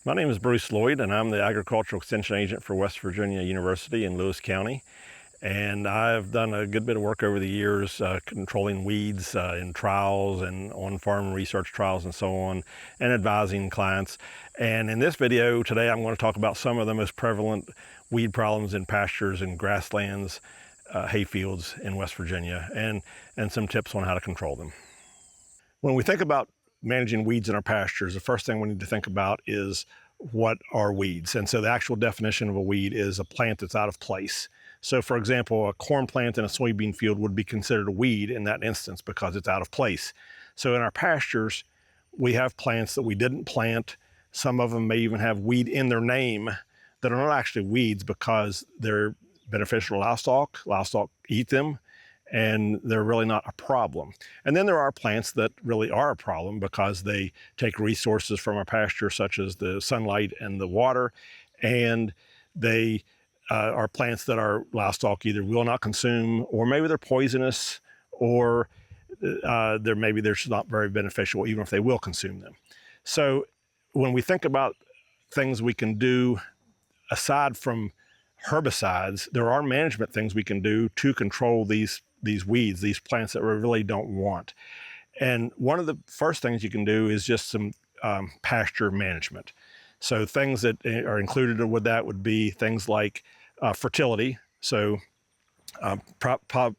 My name is Bruce Loyd, and I'm the Agricultural Extension Agent for West Virginia University in Lewis County. And I've done a good bit of work over the years controlling weeds in trials and on-farm research trials and so on, and advising clients. And in this video today, I'm going to talk about some of the most prevalent weed problems in pastures and grasslands, hayfields in West Virginia, and some tips on how to control them. When we think about managing weeds in our pastures, the first thing we need to think about is what are weeds? And so the actual definition of a weed is a plant that's out of place. So for example, a corn plant in a soybean field would be considered a weed in that instance because it's out of place. So in our pastures, we have plants that we didn't plant. Some of them may even have weed in their name that are not actually weeds because they're beneficial to livestock. Livestock eat them, and they're really not a problem. And then there are plants that really are a problem because they take resources from our pasture, such as the sunlight and the water, and they are plants that our livestock either will not consume, or maybe they're poisonous, or maybe they're just not very beneficial, even if they will consume them. So when we think about things we can do aside from herbicides, there are management things we can do to control these weeds, these plants that we really don't want. And one of the first things you can do is just some pasture management. So things that are included with that would be things like fertility, so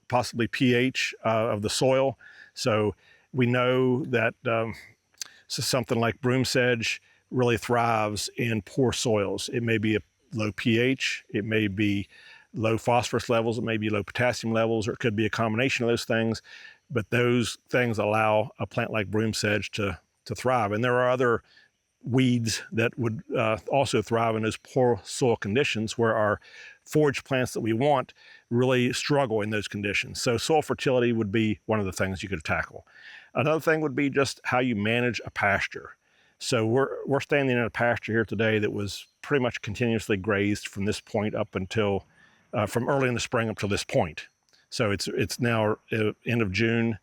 possibly pH of the soil. So we know that so something like broom sedge really thrives in poor soils. It may be a low pH, it may be low phosphorus levels, it may be low potassium levels, or it could be a combination of those things. But those things allow a plant like broom sedge to thrive. And there are other weeds that would also thrive in those poor soil conditions where our forage plants that we want really struggle in those conditions. So soil fertility would be one of the things you could tackle. Another thing would be just how you manage a pasture. So we're standing in a pasture here today that was pretty much continuously grazed from this point up until, from early in the spring up to this point. So it's now end of June,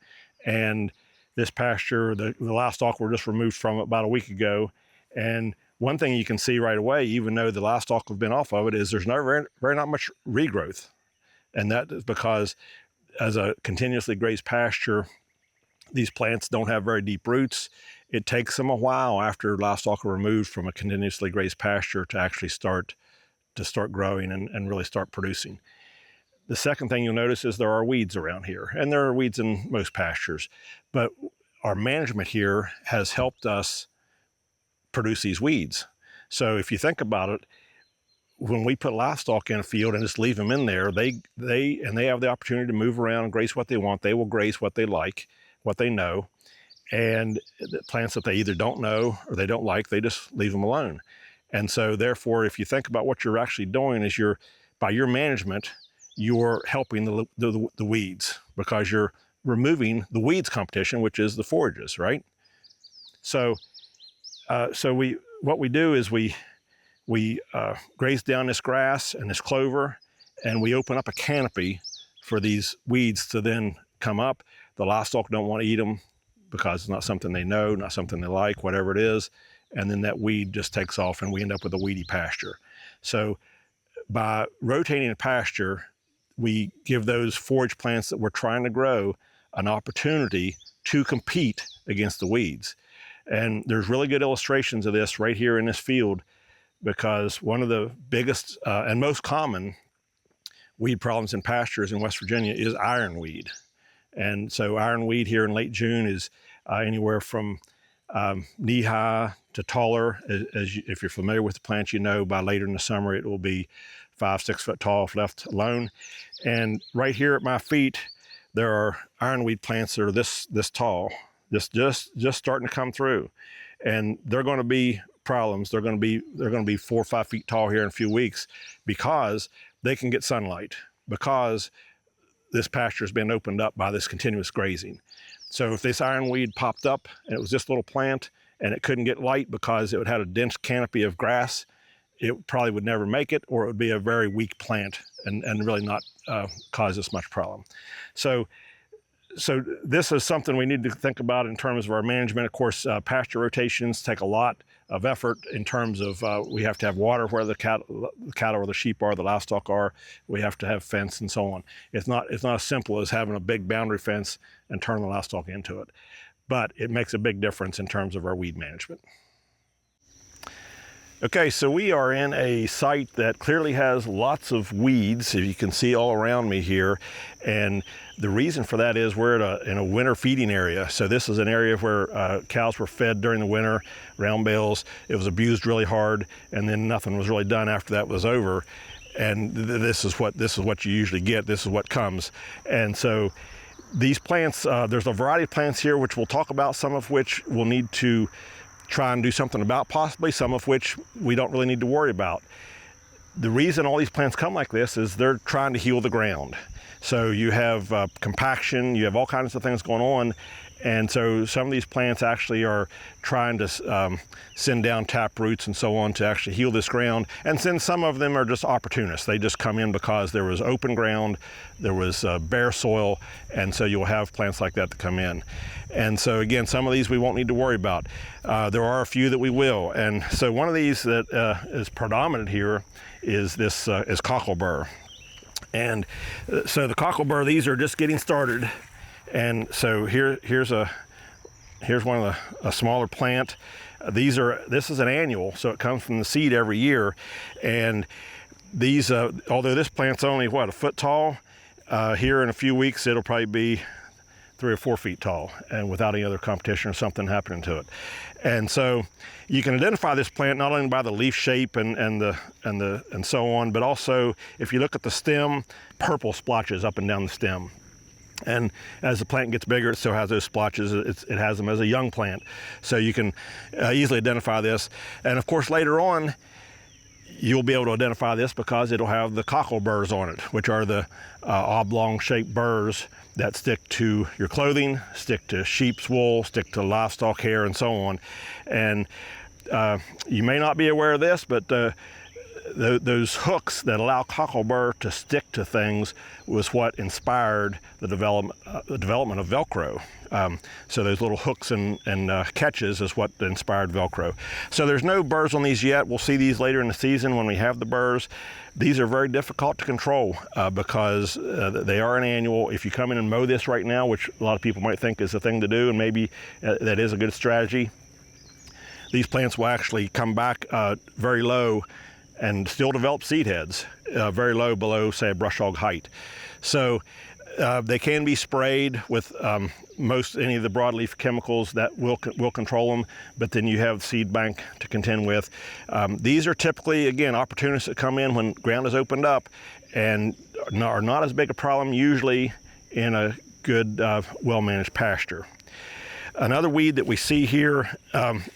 and this pasture, the livestock were just removed from it about a week ago. And one thing you can see right away, even though the livestock have been off of it, is there's very not much regrowth. And that is because as a continuously grazed pasture, these plants don't have very deep roots. It takes them a while after livestock are removed from a continuously grazed pasture to actually start growing and really start producing. The second thing you'll notice is there are weeds around here, and there are weeds in most pastures, but our management here has helped us produce these weeds. So if you think about it, when we put livestock in a field and just leave them in there, they have the opportunity to move around and graze what they want. They will graze what they like, what they know. And the plants that they either don't know or they don't like, they just leave them alone. And so therefore, if you think about what you're actually doing is by your management, you're helping the weeds, because you're removing the weeds competition, which is the forages, right? So what we do is we graze down this grass and this clover, and we open up a canopy for these weeds to then come up. The livestock don't want to eat them because it's not something they know, not something they like, whatever it is. And then that weed just takes off and we end up with a weedy pasture. So by rotating a pasture, we give those forage plants that we're trying to grow an opportunity to compete against the weeds. And there's really good illustrations of this right here in this field, because one of the biggest and most common weed problems in pastures in West Virginia is ironweed. And so ironweed here in late June is anywhere from knee-high to taller. If you're familiar with the plant, you know by later in the summer it will be 5-6 foot tall if left alone. And right here at my feet, there are ironweed plants that are this tall, just starting to come through, and they're going to be problems. They're going to be 4 or 5 feet tall here in a few weeks because they can get sunlight, because this pasture has been opened up by this continuous grazing. So if this ironweed popped up and it was this little plant and it couldn't get light because it had a dense canopy of grass, it probably would never make it, or it would be a very weak plant and really not cause us much problem. So So this is something we need to think about in terms of our management. Of course, pasture rotations take a lot of effort in terms of we have to have water where the cattle or the sheep are, the livestock are. We have to have fence and so on. It's not as simple as having a big boundary fence and turn the livestock into it, but it makes a big difference in terms of our weed management. Okay, so we are in a site that clearly has lots of weeds, as you can see all around me here. And the reason for that is we're in a winter feeding area. So this is an area where cows were fed during the winter, round bales. It was abused really hard, and then nothing was really done after that was over. And this is what you usually get. This is what comes. And so these plants, there's a variety of plants here, which we'll talk about, some of which we'll need to try and do something about possibly, some of which we don't really need to worry about. The reason all these plants come like this is they're trying to heal the ground. So you have compaction, you have all kinds of things going on, and so some of these plants actually are trying to send down tap roots and so on to actually heal this ground. And then some of them are just opportunists. They just come in because there was open ground, there was bare soil, and so you'll have plants like that come in. And so again, some of these we won't need to worry about. There are a few that we will. And so one of these that is predominant here is this is cockleburr. And so the cockleburr, these are just getting started. And so here's one of a smaller plant. This is an annual, so it comes from the seed every year. And these, although this plant's only a foot tall, here in a few weeks it'll probably be 3 or 4 feet tall, and without any other competition or something happening to it. And so you can identify this plant not only by the leaf shape and so on, but also if you look at the stem, purple splotches up and down the stem. And as the plant gets bigger, it still has those splotches. It has them as a young plant. So you can easily identify this. And of course, later on, you'll be able to identify this because it'll have the cockleburrs on it, which are the oblong-shaped burrs that stick to your clothing, stick to sheep's wool, stick to livestock hair, and so on. And you may not be aware of this, but those hooks that allow cockleburr to stick to things was what inspired the development of Velcro. So those little hooks and catches is what inspired Velcro. So there's no burrs on these yet. We'll see these later in the season when we have the burrs. These are very difficult to control because they are an annual. If you come in and mow this right now, which a lot of people might think is the thing to do, and maybe that is a good strategy, these plants will actually come back very low and still develop seed heads very low below, say, a brush hog height. So they can be sprayed with any of the broadleaf chemicals that will control them, but then you have seed bank to contend with. These are typically, again, opportunists that come in when ground is opened up and are not as big a problem usually in a good, well-managed pasture. Another weed that we see here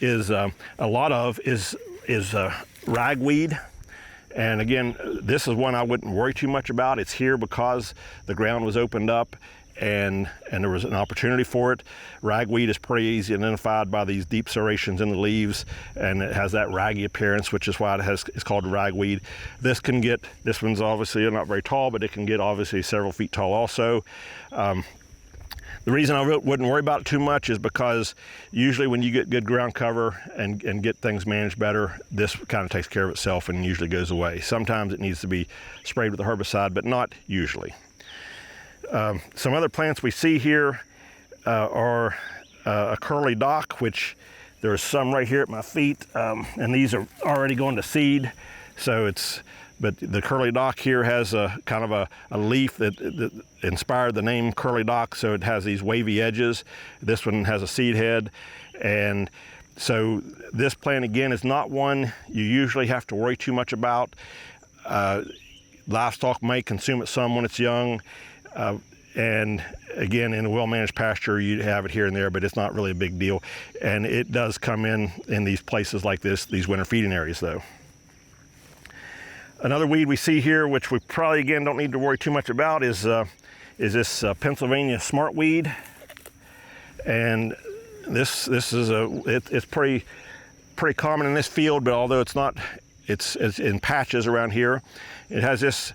is a lot of is ragweed. And again, this is one I wouldn't worry too much about. It's here because the ground was opened up and there was an opportunity for it. Ragweed is pretty easy identified by these deep serrations in the leaves, and it has that raggy appearance, which is why it's called ragweed. This one's obviously not very tall, but it can get obviously several feet tall also. The reason I wouldn't worry about it too much is because usually when you get good ground cover and get things managed better, this kind of takes care of itself and usually goes away. Sometimes it needs to be sprayed with a herbicide, but not usually. Some other plants we see here are a curly dock, which there's some right here at my feet, and these are already going to seed. But the curly dock here has a kind of a leaf that inspired the name curly dock, so it has these wavy edges. This one has a seed head, and so this plant again is not one you usually have to worry too much about. Livestock may consume it some when it's young, and again, in a well-managed pasture, you have it here and there, but it's not really a big deal. And it does come in these places like this, these winter feeding areas though. Another weed we see here, which we probably again don't need to worry too much about, is this Pennsylvania smartweed, and this is it's pretty common in this field, but although it's in patches around here. It has this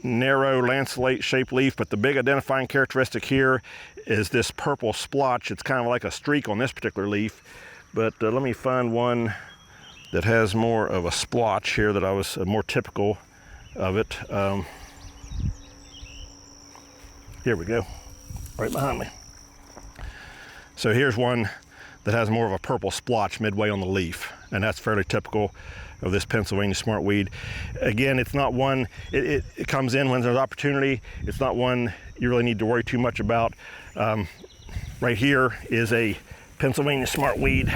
narrow lanceolate shaped leaf, but the big identifying characteristic here is this purple splotch. It's kind of like a streak on this particular leaf, but let me find one that has more of a splotch here that I was more typical of it. Here we go, right behind me. So here's one that has more of a purple splotch midway on the leaf, and that's fairly typical of this Pennsylvania smartweed. Again, it's not one, it comes in when there's opportunity. It's not one you really need to worry too much about. Right here is a Pennsylvania smartweed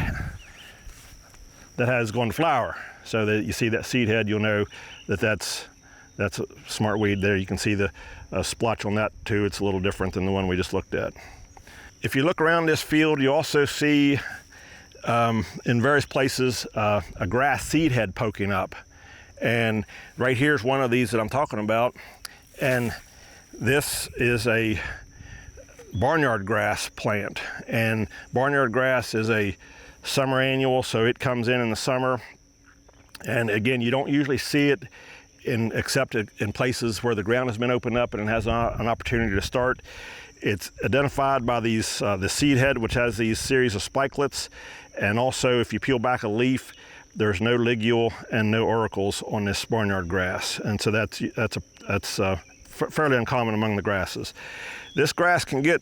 that has gone to flower. So that you see that seed head, you'll know that that's a smartweed there. You can see the splotch on that too. It's a little different than the one we just looked at. If you look around this field, you also see in various places a grass seed head poking up. And right here's one of these that I'm talking about. And this is a barnyard grass plant. And barnyard grass is a summer annual, so it comes in the summer. And again, you don't usually see it except in places where the ground has been opened up and it has an opportunity to start. It's identified by these the seed head, which has these series of spikelets, and also if you peel back a leaf, there's no ligule and no auricles on this barnyard grass, and so that's fairly uncommon among the grasses. This grass can get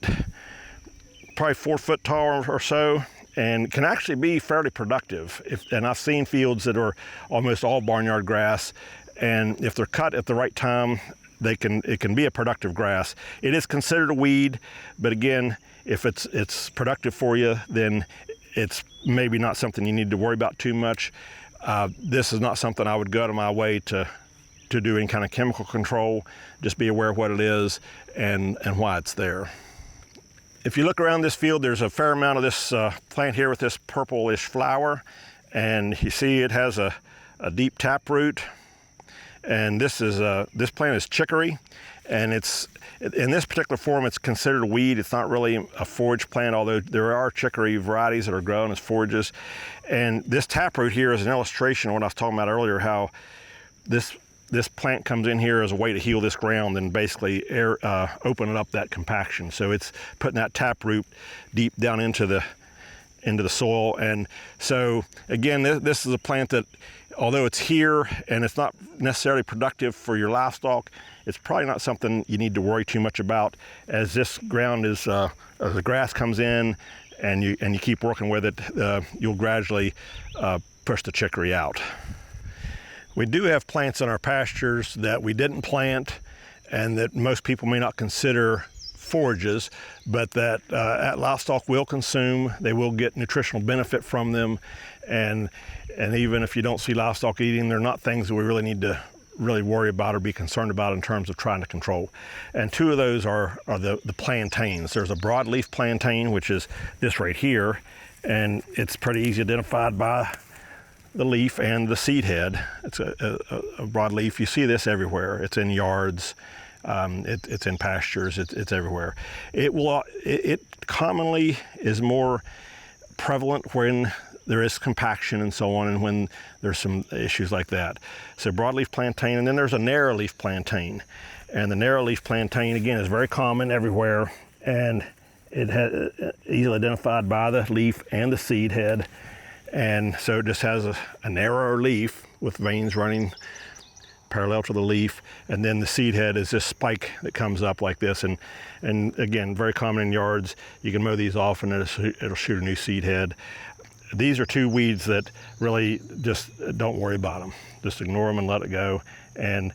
probably 4 foot tall or so, and can actually be fairly productive. And I've seen fields that are almost all barnyard grass, and if they're cut at the right time, it can be a productive grass. It is considered a weed, but again, if it's productive for you, then it's maybe not something you need to worry about too much. This is not something I would go out of my way to do any kind of chemical control. Just be aware of what it is and why it's there. If you look around this field, there's a fair amount of this plant here with this purplish flower, and you see it has a deep taproot. And this plant is chicory, and it's in this particular form it's considered a weed. It's not really a forage plant, although there are chicory varieties that are grown as forages. And this taproot here is an illustration of what I was talking about earlier, how this plant comes in here as a way to heal this ground and basically open up that compaction. So it's putting that taproot deep down into the soil. And so again, this is a plant that, although it's here and it's not necessarily productive for your livestock, it's probably not something you need to worry too much about, as this ground is, as the grass comes in and you keep working with it, you'll gradually push the chicory out. We do have plants in our pastures that we didn't plant and that most people may not consider forages, but that livestock will consume. They will get nutritional benefit from them, and even if you don't see livestock eating, they're not things that we really need to worry about or be concerned about in terms of trying to control. And two of those are the plantains. There's a broadleaf plantain, which is this right here, and it's pretty easy identified by the leaf and the seed head. It's a broadleaf. You see this everywhere. It's in yards. It's in pastures. It's everywhere. It commonly is more prevalent when there is compaction and so on, and when there's some issues like that. So broadleaf plantain, and then there's a narrowleaf plantain. And the narrowleaf plantain, again, is very common everywhere, and it has easily identified by the leaf and the seed head. And so it just has a narrower leaf with veins running parallel to the leaf, and then the seed head is this spike that comes up like this, and again, very common in yards. You can mow these off and it'll shoot a new seed head. These are two weeds that really just don't worry about them. Just ignore them and let it go. And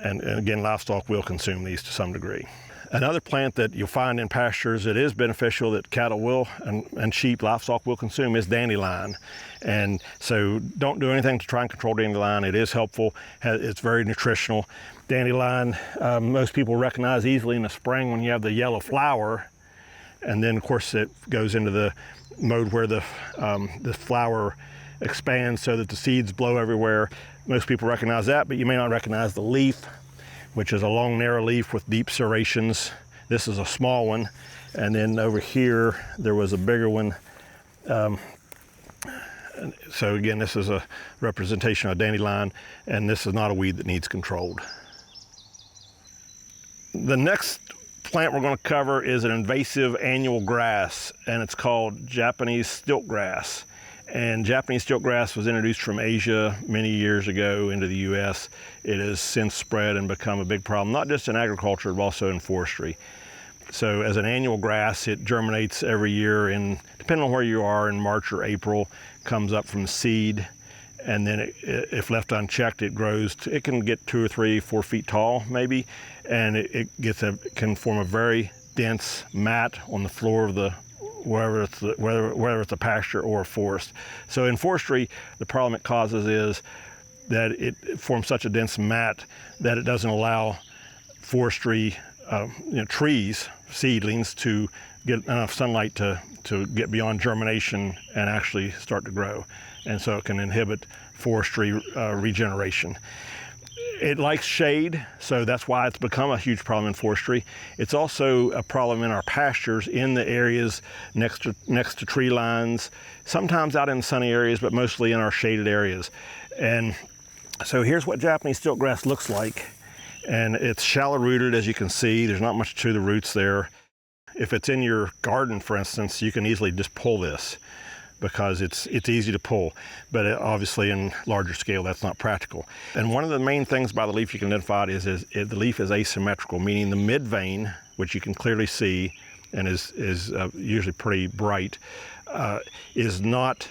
again, livestock will consume these to some degree. Another plant that you'll find in pastures that is beneficial, that cattle will and sheep, livestock will consume, is dandelion. And so don't do anything to try and control dandelion. It is helpful. It's very nutritional. Dandelion, most people recognize easily in the spring when you have the yellow flower. And then, of course, it goes into the mode where the flower expands so that the seeds blow everywhere. Most people recognize that, but you may not recognize the leaf, which is a long, narrow leaf with deep serrations. This is a small one. And then over here, there was a bigger one. So again, this is a representation of dandelion, and this is not a weed that needs controlled. The next plant we're going to cover is an invasive annual grass, and it's called Japanese stilt grass. And Japanese stilt grass was introduced from Asia many years ago into the US. It has since spread and become a big problem, not just in agriculture, but also in forestry. So as an annual grass, it germinates every year in, depending on where you are, in March or April, comes up from seed, and then if left unchecked, it grows. It can get 2 or 3, 4 feet tall, maybe, and it can form a very dense mat on the floor of the whether it's a pasture or a forest. So in forestry, the problem it causes is that it forms such a dense mat that it doesn't allow forestry trees, seedlings, to get enough sunlight to get beyond germination and actually start to grow. And so it can inhibit forestry regeneration. It likes shade, so that's why it's become a huge problem in forestry. It's also a problem in our pastures, in the areas next to tree lines, sometimes out in sunny areas, but mostly in our shaded areas. And so here's what Japanese stilt grass looks like. And it's shallow rooted, as you can see. There's not much to the roots there. If it's in your garden, for instance, you can easily just pull this, because it's easy to pull, but obviously in larger scale that's not practical. And one of the main things by the leaf you can identify is the leaf is asymmetrical, meaning the mid vein, which you can clearly see and is usually pretty bright, does not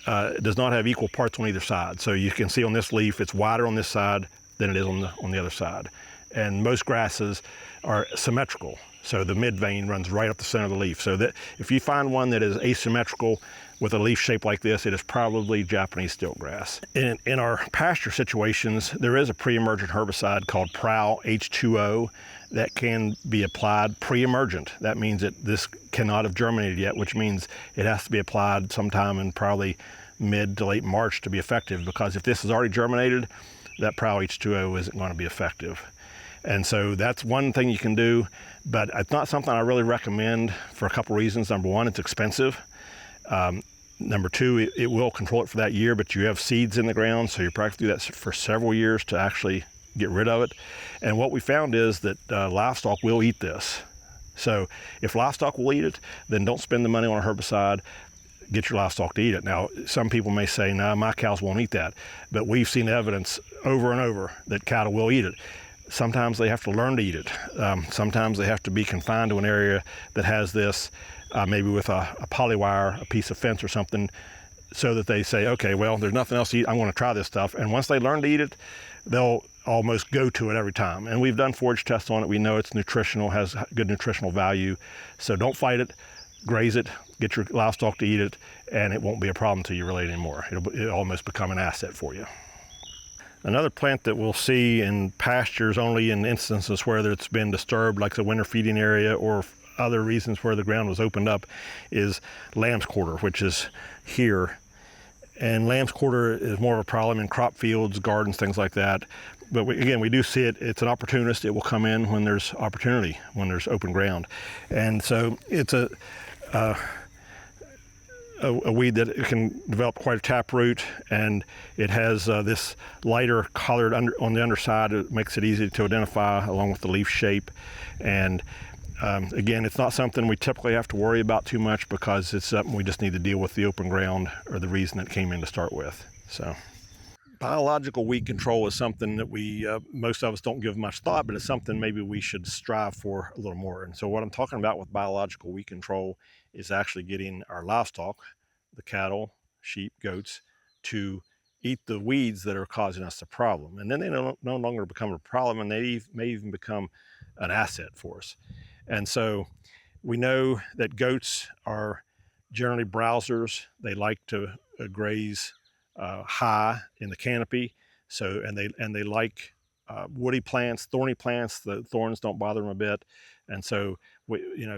have equal parts on either side. So you can see on this leaf it's wider on this side than it is on the other side. And most grasses are symmetrical. So the mid vein runs right up the center of the leaf. So that if you find one that is asymmetrical with a leaf shape like this, it is probably Japanese stilt grass. In our pasture situations, there is a pre-emergent herbicide called Prowl H2O that can be applied pre-emergent. That means that this cannot have germinated yet, which means it has to be applied sometime in probably mid to late March to be effective, because if this has already germinated, that Prowl H2O isn't going to be effective. And so that's one thing you can do, but it's not something I really recommend for a couple reasons. Number one, it's expensive. Number two, it will control it for that year, but you have seeds in the ground, so you practically do that for several years to actually get rid of it. And what we found is that livestock will eat this. So if livestock will eat it, then don't spend the money on a herbicide. Get your livestock to eat it. Now, some people may say, no, my cows won't eat that, but we've seen evidence over and over that cattle will eat it. Sometimes they have to learn to eat it. Sometimes they have to be confined to an area that has this, maybe with a polywire, a piece of fence or something, so that they say, okay, well, there's nothing else to eat, I'm gonna try this stuff. And once they learn to eat it, they'll almost go to it every time. And we've done forage tests on it. We know it's nutritional, has good nutritional value. So don't fight it, graze it, get your livestock to eat it, and it won't be a problem to you really anymore. It'll almost become an asset for you. Another plant that we'll see in pastures only in instances where it's been disturbed, like the winter feeding area or other reasons where the ground was opened up, is lamb's quarter, which is here. And lamb's quarter is more of a problem in crop fields, gardens, things like that. But again, we do see it. It's an opportunist. It will come in when there's opportunity, when there's open ground. And so it's a weed that it can develop quite a taproot, and it has this lighter colored on the underside. It makes it easy to identify along with the leaf shape. And again, it's not something we typically have to worry about too much, because it's something we just need to deal with the open ground, or the reason it came in to start with. So biological weed control is something that we, most of us don't give much thought, but it's something maybe we should strive for a little more. And so what I'm talking about with biological weed control is actually getting our livestock, the cattle, sheep, goats, to eat the weeds that are causing us the problem. And then they no longer become a problem, and they may even become an asset for us. And so we know that goats are generally browsers. They like to graze high in the canopy. So, and they like woody plants, thorny plants. The thorns don't bother them a bit. And so,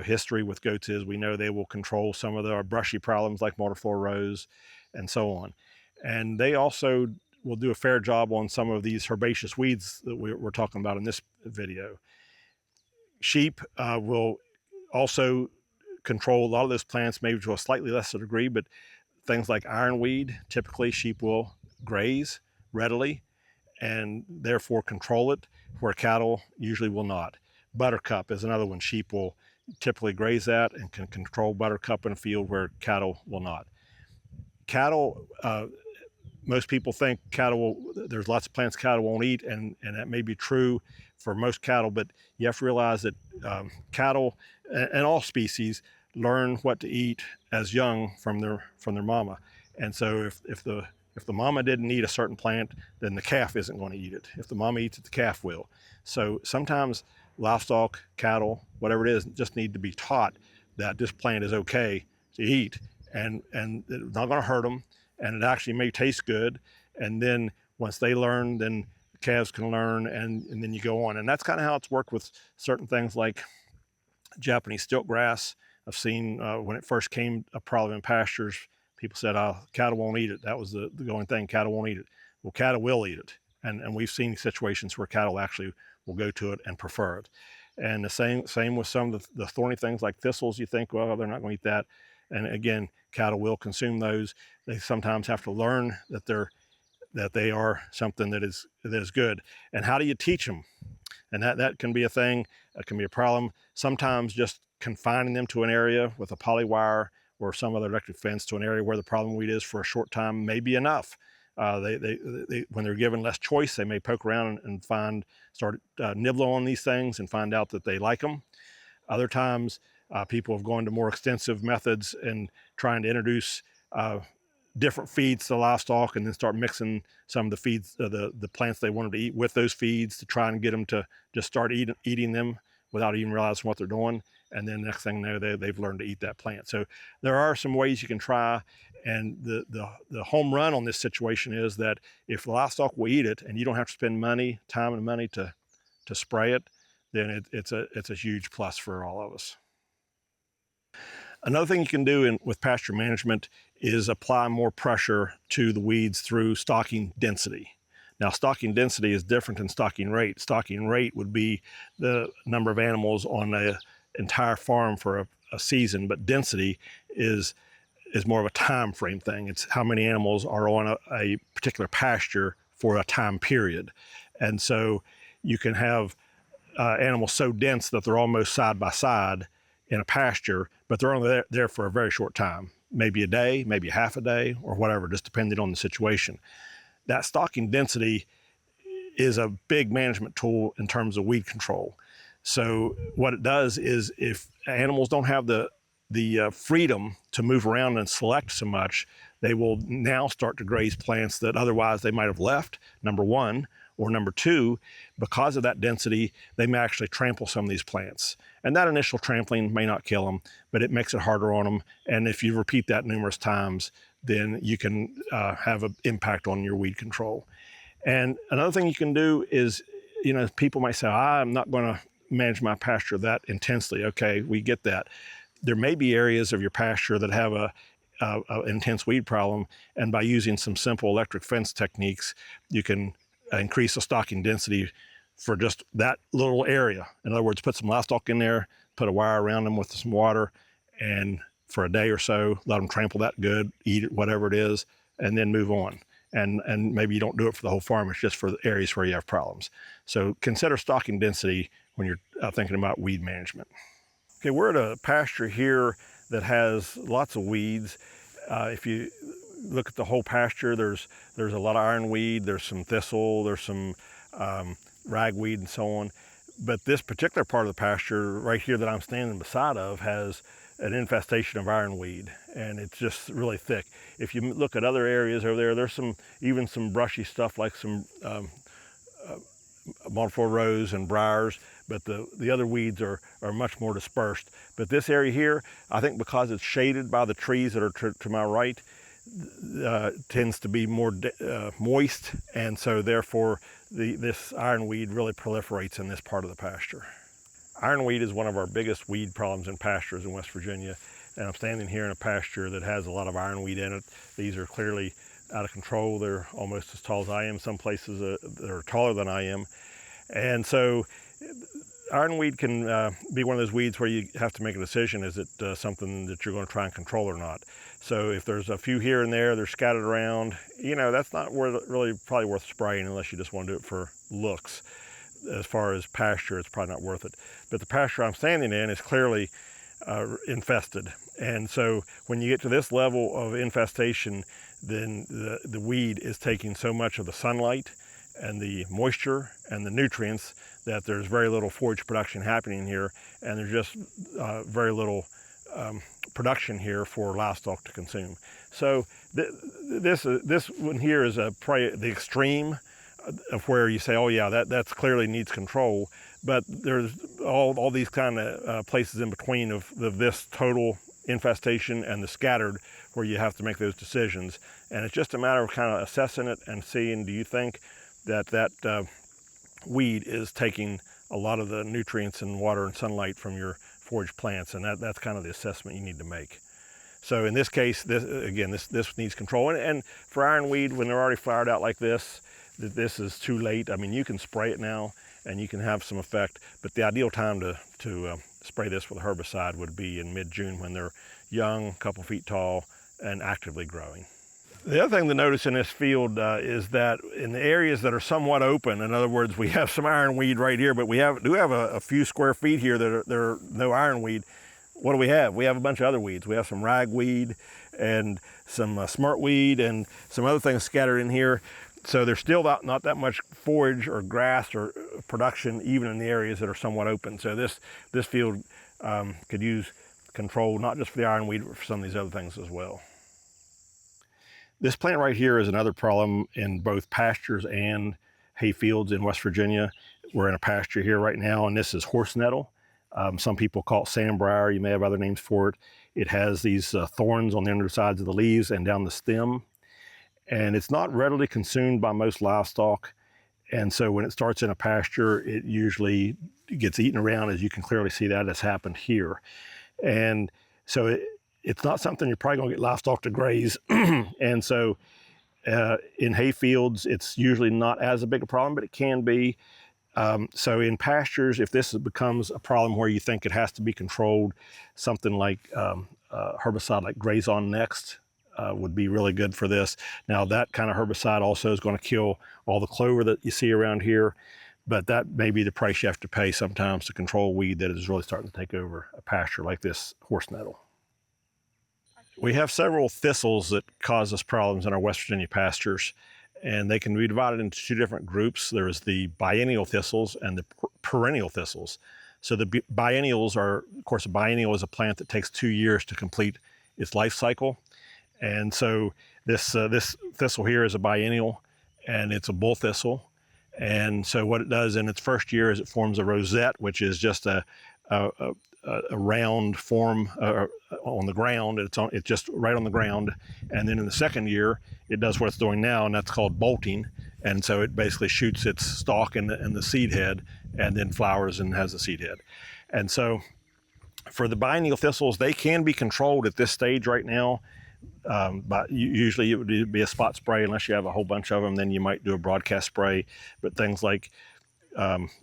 history with goats is we know they will control some of our brushy problems like multiflora rose and so on. And they also will do a fair job on some of these herbaceous weeds that we're talking about in this video. Sheep will also control a lot of those plants, maybe to a slightly lesser degree, but things like ironweed, typically sheep will graze readily and therefore control it, where cattle usually will not. Buttercup is another one. Sheep will typically graze that and can control buttercup in a field where cattle will not. Cattle, most people think there's lots of plants cattle won't eat, and that may be true for most cattle, but you have to realize that cattle and all species learn what to eat as young from their mama. And so if the mama didn't eat a certain plant, then the calf isn't going to eat it. If the mama eats it, the calf will. So sometimes livestock, cattle, whatever it is, just need to be taught that this plant is okay to eat, and it's not going to hurt them, and it actually may taste good. And then once they learn, then the calves can learn, and then you go on. And that's kind of how it's worked with certain things like Japanese stilt grass. I've seen when it first came a problem in pastures, people said, "Oh, cattle won't eat it." That was the going thing, cattle won't eat it. Well, cattle will eat it. And we've seen situations where cattle actually will go to it and prefer it. And the same with some of the thorny things like thistles. You think, well, they're not going to eat that. And again, cattle will consume those. They sometimes have to learn that they are something that is good. And how do you teach them? And that can be a thing. It can be a problem. Sometimes just confining them to an area with a poly wire or some other electric fence to an area where the problem weed is for a short time may be enough. They when they're given less choice, they may poke around and start nibbling on these things and find out that they like them. Other times, people have gone to more extensive methods and trying to introduce different feeds to livestock, and then start mixing some of the feeds, the plants they wanted to eat with those feeds to try and get them to just start eating them without even realizing what they're doing. And then next thing you know, they've learned to eat that plant. So there are some ways you can try. And the home run on this situation is that if the livestock will eat it and you don't have to spend time and money to spray it, then it's a huge plus for all of us. Another thing you can do with pasture management is apply more pressure to the weeds through stocking density. Now, stocking density is different than stocking rate. Stocking rate would be the number of animals on an entire farm for a season, but density is more of a time frame thing. It's how many animals are on a particular pasture for a time period. And so you can have animals so dense that they're almost side by side in a pasture, but they're only there for a very short time, maybe a day, maybe half a day, or whatever, just depending on the situation. That stocking density is a big management tool in terms of weed control. So what it does is, if animals don't have the freedom to move around and select so much, they will now start to graze plants that otherwise they might have left, number one, or number two, because of that density, they may actually trample some of these plants. And that initial trampling may not kill them, but it makes it harder on them. And if you repeat that numerous times, then you can have an impact on your weed control. And another thing you can do is, people might say, I'm not going to manage my pasture that intensely. Okay, we get that. There may be areas of your pasture that have a intense weed problem, and by using some simple electric fence techniques, you can increase the stocking density for just that little area. In other words, put some livestock in there, put a wire around them with some water, and for a day or so, let them trample that good, eat it, whatever it is, and then move on. And maybe you don't do it for the whole farm, it's just for the areas where you have problems. So consider stocking density when you're thinking about weed management. Okay, we're at a pasture here that has lots of weeds. If you look at the whole pasture, there's a lot of ironweed, there's some thistle, there's some ragweed and so on. But this particular part of the pasture right here that I'm standing beside of has an infestation of ironweed, and it's just really thick. If you look at other areas over there, there's even some brushy stuff like some multiple rose and briars, but the other weeds are much more dispersed. But this area here, I think because it's shaded by the trees that are to my right, tends to be more moist, and so therefore this ironweed really proliferates in this part of the pasture. Ironweed is one of our biggest weed problems in pastures in West Virginia, and I'm standing here in a pasture that has a lot of ironweed in it. These are clearly out of control. They're almost as tall as I am. Some places they're taller than I am. And so ironweed can be one of those weeds where you have to make a decision. Is it something that you're going to try and control or not? So if there's a few here and there, they're scattered around, that's not really probably worth spraying unless you just want to do it for looks. as far as pasture, it's probably not worth it. But the pasture I'm standing in is clearly infested. And so when you get to this level of infestation, then the weed is taking so much of the sunlight and the moisture and the nutrients that there's very little forage production happening here, and there's just very little production here for livestock to consume. So this one here is the extreme of where you say, oh yeah, that's clearly needs control. But there's all these kind of places in between of this total infestation and the scattered, where you have to make those decisions. And it's just a matter of kind of assessing it and seeing, do you think that weed is taking a lot of the nutrients and water and sunlight from your forage plants? And that's kind of the assessment you need to make. So in this case, this needs control. And for ironweed, when they're already flowered out like this is too late. I mean, you can spray it now and you can have some effect, but the ideal time to spray this with a herbicide would be in mid-June, when they're young, a couple feet tall, and actively growing. The other thing to notice in this field is that in the areas that are somewhat open, in other words, we have some ironweed right here, but we do have a few square feet here that are no ironweed. What do we have? We have a bunch of other weeds. We have some ragweed and some smartweed and some other things scattered in here. So there's still not that much forage or grass or production, even in the areas that are somewhat open. So this field could use control, not just for the ironweed, but for some of these other things as well. This plant right here is another problem in both pastures and hay fields in West Virginia. We're in a pasture here right now, and this is horse nettle. Some people call it sandbriar. You may have other names for it. It has these thorns on the undersides of the leaves and down the stem. And it's not readily consumed by most livestock. And so when it starts in a pasture, it usually gets eaten around, as you can clearly see that has happened here. And so it's not something you're probably gonna get livestock to graze. And so in hay fields, it's usually not as a big a problem, but it can be. So in pastures, if this becomes a problem where you think it has to be controlled, something like herbicide like Graze On Next would be really good for this. Now that kind of herbicide also is going to kill all the clover that you see around here, but that may be the price you have to pay sometimes to control weed that is really starting to take over a pasture like this horse nettle. We have several thistles that cause us problems in our West Virginia pastures, and they can be divided into two different groups. There is the biennial thistles and the perennial thistles. So the biennials are, of course, a biennial is a plant that takes 2 years to complete its life cycle. And so this thistle here is a biennial, and it's a bull thistle. And so what it does in its first year is it forms a rosette, which is just a round form on the ground. It's just right on the ground. And then in the second year, it does what it's doing now, and that's called bolting. And so it basically shoots its stalk and the seed head, and then flowers and has a seed head. And so for the biennial thistles, they can be controlled at this stage right now. But usually it would be a spot spray. Unless you have a whole bunch of them, then you might do a broadcast spray. But things like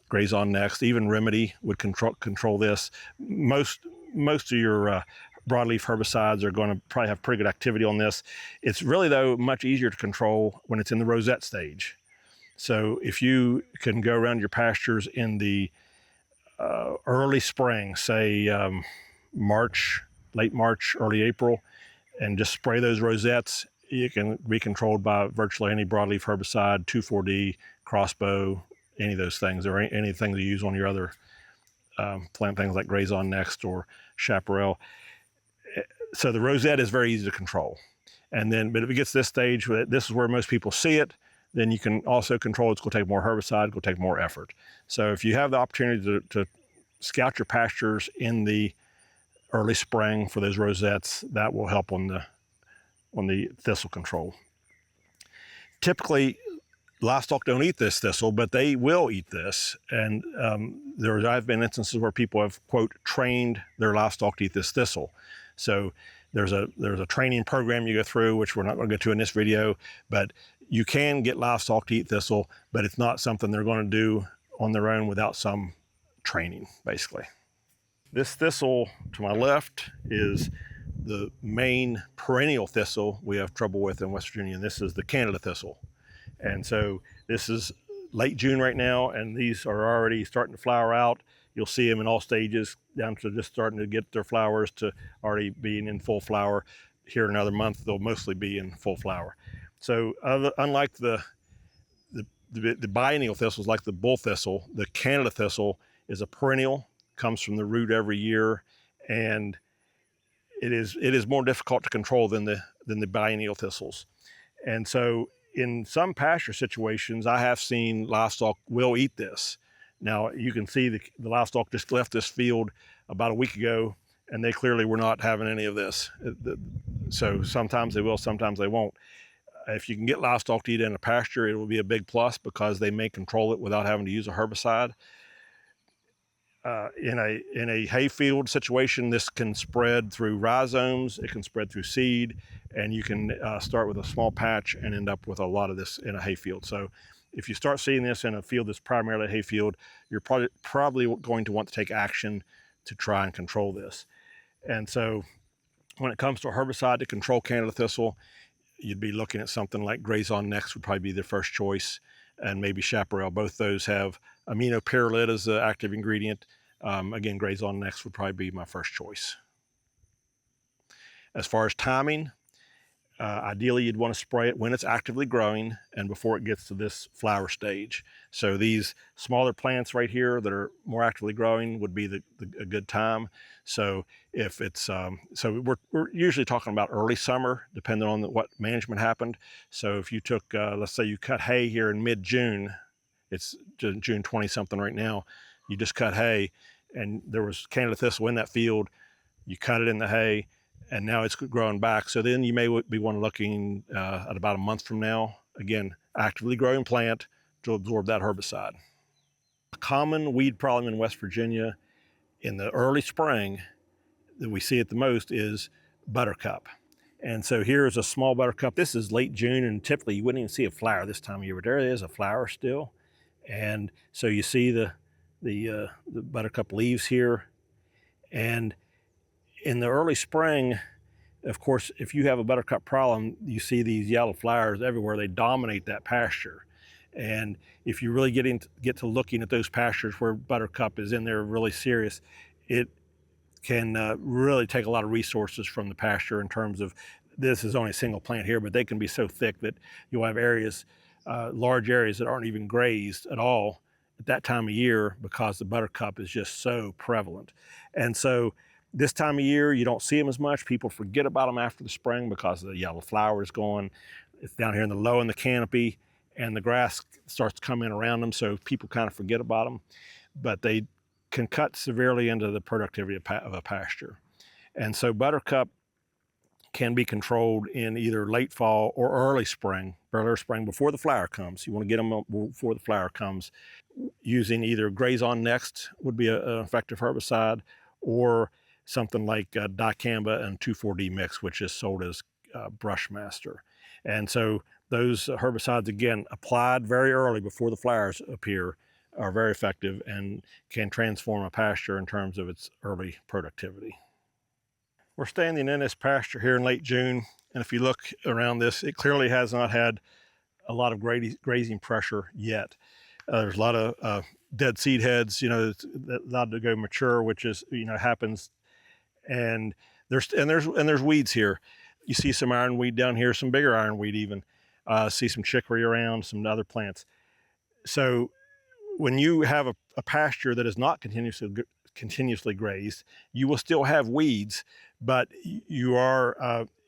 Graze On Next, even Remedy would control this. Most of your broadleaf herbicides are going to probably have pretty good activity on this. It's really, though, much easier to control when it's in the rosette stage. So if you can go around your pastures in the early spring, say late March, early April, and just spray those rosettes, you can be controlled by virtually any broadleaf herbicide, 2,4-D, crossbow, any of those things, or anything you use on your other plant things like Graze On Next or chaparral. So the rosette is very easy to control. And then, but if it gets to this stage, this is where most people see it, then you can also control. It's going to take more herbicide, it's going to take more effort. So if you have the opportunity to scout your pastures in the early spring for those rosettes, that will help on the thistle control. Typically, livestock don't eat this thistle, but they will eat this. And I've been instances where people have, quote, trained their livestock to eat this thistle. So there's a training program you go through, which we're not going to go to in this video, but you can get livestock to eat thistle, but it's not something they're going to do on their own without some training, basically. This thistle to my left is the main perennial thistle we have trouble with in West Virginia, and this is the Canada thistle. And so this is late June right now, and these are already starting to flower out. You'll see them in all stages, down to just starting to get their flowers to already being in full flower. Here in another month, they'll mostly be in full flower. So unlike the biennial thistles, like the bull thistle, the Canada thistle is a perennial, comes from the root every year, and it is more difficult to control than the biennial thistles. And so in some pasture situations, I have seen livestock will eat this. Now you can see the livestock just left this field about a week ago, and they clearly were not having any of this. So sometimes they will, sometimes they won't. If you can get livestock to eat in a pasture, it will be a big plus because they may control it without having to use a herbicide. In a hayfield situation, this can spread through rhizomes, it can spread through seed, and you can start with a small patch and end up with a lot of this in a hayfield. So if you start seeing this in a field that's primarily a hayfield, you're probably going to want to take action to try and control this. And so when it comes to a herbicide to control Canada thistle, you'd be looking at something like Graze On Next would probably be the first choice, and maybe Chaparral. Both those have aminopyrrolid as the active ingredient. Again, Graze On Next would probably be my first choice. As far as timing, ideally you'd want to spray it when it's actively growing and before it gets to this flower stage. So these smaller plants right here that are more actively growing would be a good time. So if it's, so we're usually talking about early summer, depending on what management happened. So if you took, let's say you cut hay here in mid-June, it's June 20 something right now, you just cut hay and there was Canada thistle in that field, you cut it in the hay, and now it's growing back. So then you may be looking at about a month from now, again, actively growing plant to absorb that herbicide. A common weed problem in West Virginia in the early spring that we see it the most is buttercup. And so here's a small buttercup. This is late June, and typically you wouldn't even see a flower this time of year, but there is a flower still. And so you see the buttercup leaves here. And in the early spring, of course, if you have a buttercup problem, you see these yellow flowers everywhere. They dominate that pasture. And if you really get to looking at those pastures where buttercup is in there really serious, it can really take a lot of resources from the pasture in terms of, this is only a single plant here, but they can be so thick that you'll have areas, large areas that aren't even grazed at all at that time of year because the buttercup is just so prevalent. And so this time of year, you don't see them as much. People forget about them after the spring because the yellow flower is gone. It's down here in the canopy, and the grass starts coming around them, so people kind of forget about them. But they can cut severely into the productivity of a pasture. And so buttercup can be controlled in either late fall or early spring before the flower comes. You want to get them before the flower comes, using either Graze On Next would be an effective herbicide, or something like dicamba and 2,4-D mix, which is sold as Brushmaster. And so those herbicides, again, applied very early before the flowers appear, are very effective and can transform a pasture in terms of its early productivity. We're standing in this pasture here in late June, and if you look around this, it clearly has not had a lot of grazing pressure yet. There's a lot of dead seed heads, allowed to go mature, which is, happens. And there's weeds here. You see some ironweed down here, some bigger ironweed even. See some chicory around, some other plants. So when you have a pasture that is not continuously grazed, you will still have weeds, but you're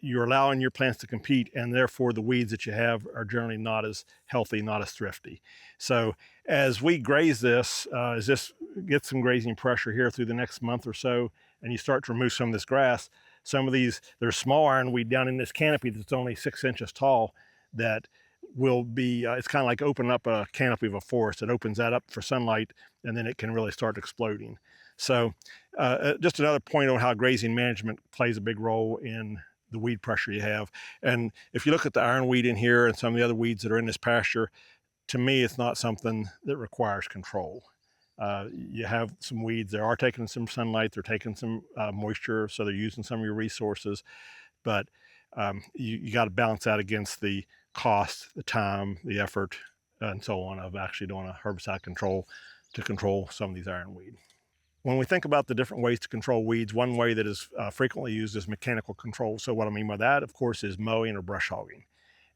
allowing your plants to compete, and therefore the weeds that you have are generally not as healthy, not as thrifty. So as we graze this, as this gets some grazing pressure here through the next month or so, and you start to remove some of this grass, some of these, there's small ironweed down in this canopy that's only 6 inches tall that will be, it's kind of like opening up a canopy of a forest. It opens that up for sunlight, and then it can really start exploding. So just another point on how grazing management plays a big role in the weed pressure you have. And if you look at the ironweed in here and some of the other weeds that are in this pasture, to me, it's not something that requires control. You have some weeds, they are taking some sunlight, they're taking some moisture, so they're using some of your resources, but you got to balance that against the cost, the time, the effort and so on of actually doing a herbicide control to control some of these ironweed. When we think about the different ways to control weeds, one way that is frequently used is mechanical control. So what I mean by that, of course, is mowing or brush hogging.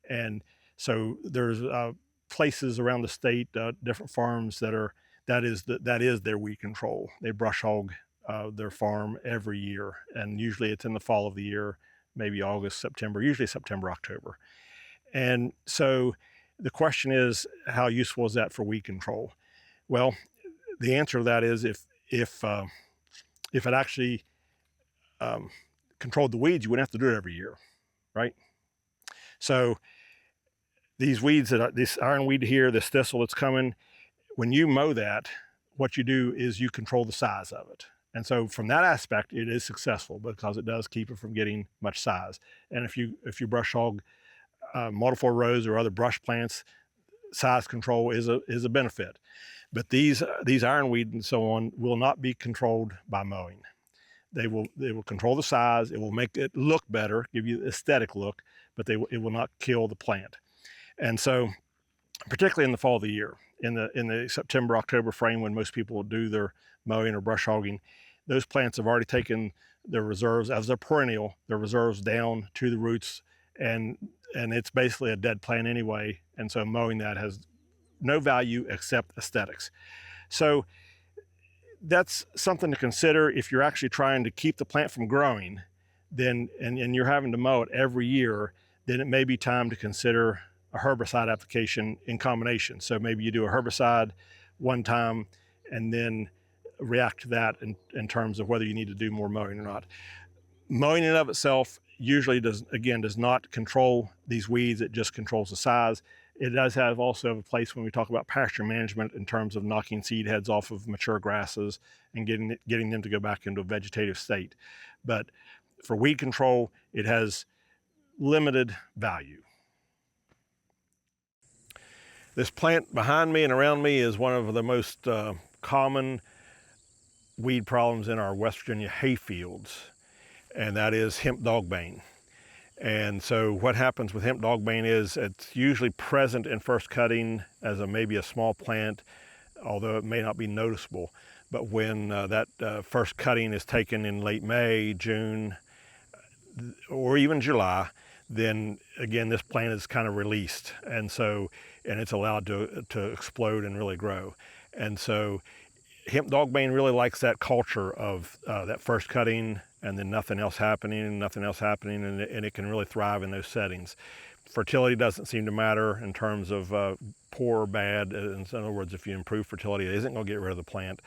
And so there's places around the state, different farms that is their weed control. They brush hog their farm every year, and usually it's in the fall of the year, maybe August, September, usually September, October. And so the question is, how useful is that for weed control? Well, the answer to that is if it actually controlled the weeds, you wouldn't have to do it every year, right? So these weeds this ironweed here, this thistle that's coming, when you mow that, what you do is you control the size of it. And so from that aspect, it is successful because it does keep it from getting much size. And if you brush hog multiple rows or other brush plants, size control is a benefit. But these ironweed and so on will not be controlled by mowing. They will control the size. It will make it look better, give you the aesthetic look, but it will not kill the plant. And so, particularly in the fall of the year, in the September, October frame, when most people will do their mowing or brush hogging, those plants have already taken their reserves, as they're perennial, their reserves down to the roots, and it's basically a dead plant anyway. And so mowing that has no value except aesthetics. So that's something to consider if you're actually trying to keep the plant from growing, then and you're having to mow it every year, then it may be time to consider a herbicide application in combination. So maybe you do a herbicide one time and then react to that in terms of whether you need to do more mowing or not. Mowing in and of itself usually does not control these weeds. It just controls the size. It does have also a place when we talk about pasture management in terms of knocking seed heads off of mature grasses and getting them to go back into a vegetative state. But for weed control, it has limited value. This plant behind me and around me is one of the most common weed problems in our West Virginia hay fields, and that is hemp dogbane. And so what happens with hemp dogbane is it's usually present in first cutting as maybe a small plant, although it may not be noticeable. But when that first cutting is taken in late May, June, or even July, then again this plant is kind of released, and it's allowed to explode and really grow. And so hemp dogbane really likes that culture of that first cutting and then nothing else happening, and it can really thrive in those settings. Fertility doesn't seem to matter in terms of poor or bad. In other words, if you improve fertility, it isn't going to get rid of the plant.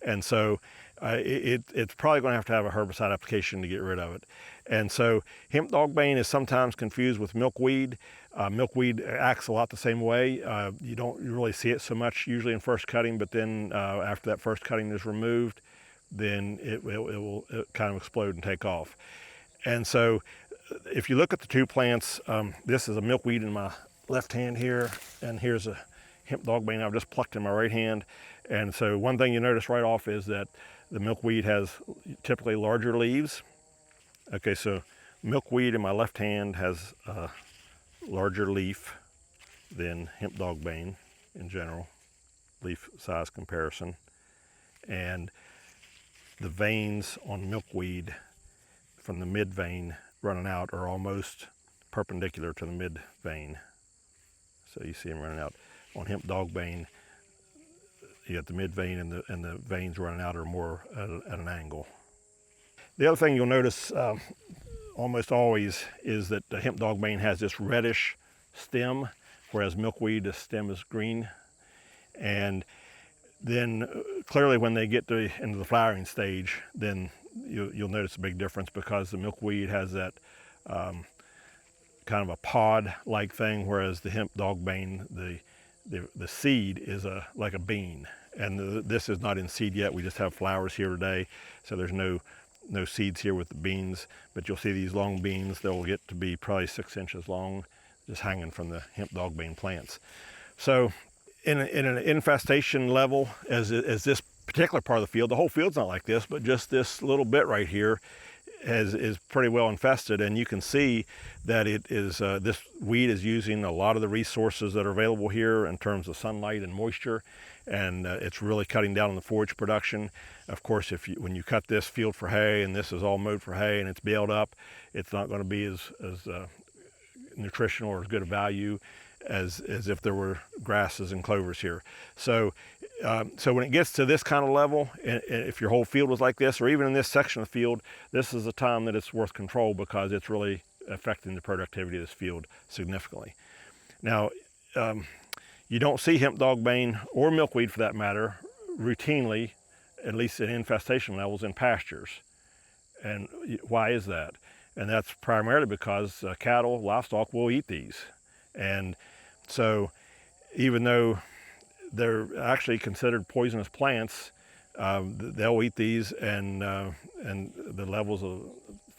And so it's probably going to have a herbicide application to get rid of it. And so hemp dogbane is sometimes confused with milkweed. Milkweed acts a lot the same way. You don't really see it so much usually in first cutting, but then after that first cutting is removed, then it will kind of explode and take off. And so if you look at the two plants, this is a milkweed in my left hand here, and here's a hemp dogbane I've just plucked in my right hand. And so one thing you notice right off is that the milkweed has typically larger leaves. Okay, so milkweed in my left hand has a larger leaf than hemp dogbane in general, leaf size comparison. And the veins on milkweed from the mid vein running out are almost perpendicular to the mid vein. So you see them running out. On hemp dogbane, you got the mid vein and the veins running out are more at an angle. The other thing you'll notice almost always is that the hemp dogbane has this reddish stem, whereas milkweed, the stem is green. And then clearly when they get into the flowering stage, then you'll notice a big difference, because the milkweed has that kind of a pod-like thing, whereas the hemp dogbane, the seed is like a bean. And this is not in seed yet. We just have flowers here today, so there's no seeds here with the beans. But you'll see these long beans. They'll get to be probably 6 inches long, just hanging from the hemp dogbane plants. So in an infestation level, as this particular part of the field, the whole field's not like this, but just this little bit right here, is pretty well infested, and you can see that it is this weed is using a lot of the resources that are available here in terms of sunlight and moisture, and it's really cutting down on the forage production. Of course, when you cut this field for hay and this is all mowed for hay and it's baled up, it's not going to be as nutritional or as good a value as if there were grasses and clovers here. So when it gets to this kind of level, and if your whole field was like this, or even in this section of the field, this is the time that it's worth control, because it's really affecting the productivity of this field significantly. Now, you don't see hemp dogbane or milkweed for that matter routinely, at least at infestation levels, in pastures. And why is that? And that's primarily because cattle, livestock will eat these. And so even though they're actually considered poisonous plants, they'll eat these, and the levels of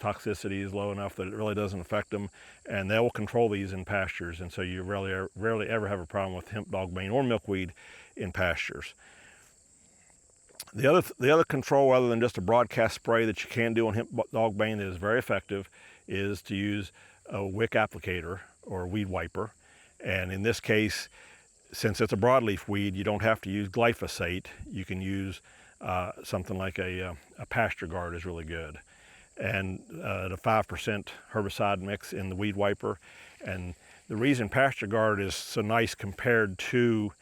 toxicity is low enough that it really doesn't affect them, and they will control these in pastures. And so you rarely ever have a problem with hemp dogbane or milkweed in pastures. The other control, other than just a broadcast spray that you can do on hemp dogbane that is very effective, is to use a wick applicator or a weed wiper. And in this case, since it's a broadleaf weed, you don't have to use glyphosate. You can use something like a Pasture guard is really good. And the 5% herbicide mix in the weed wiper. And the reason Pasture guard is so nice compared to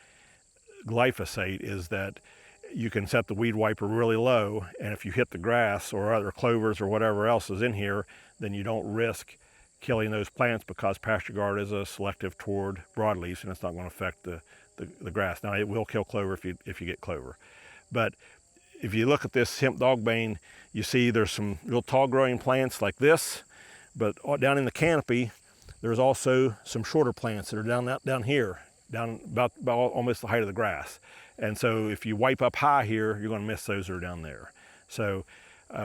glyphosate is that you can set the weed wiper really low, and if you hit the grass or other clovers or whatever else is in here, then you don't risk killing those plants, because Pasture guard is a selective toward broadleaves, and it's not going to affect the grass. Now, it will kill clover if you get clover. But if you look at this hemp dogbane, you see there's some real tall growing plants like this, but down in the canopy, there's also some shorter plants that are down here, down about almost the height of the grass. And so if you wipe up high here, you're going to miss those that are down there. So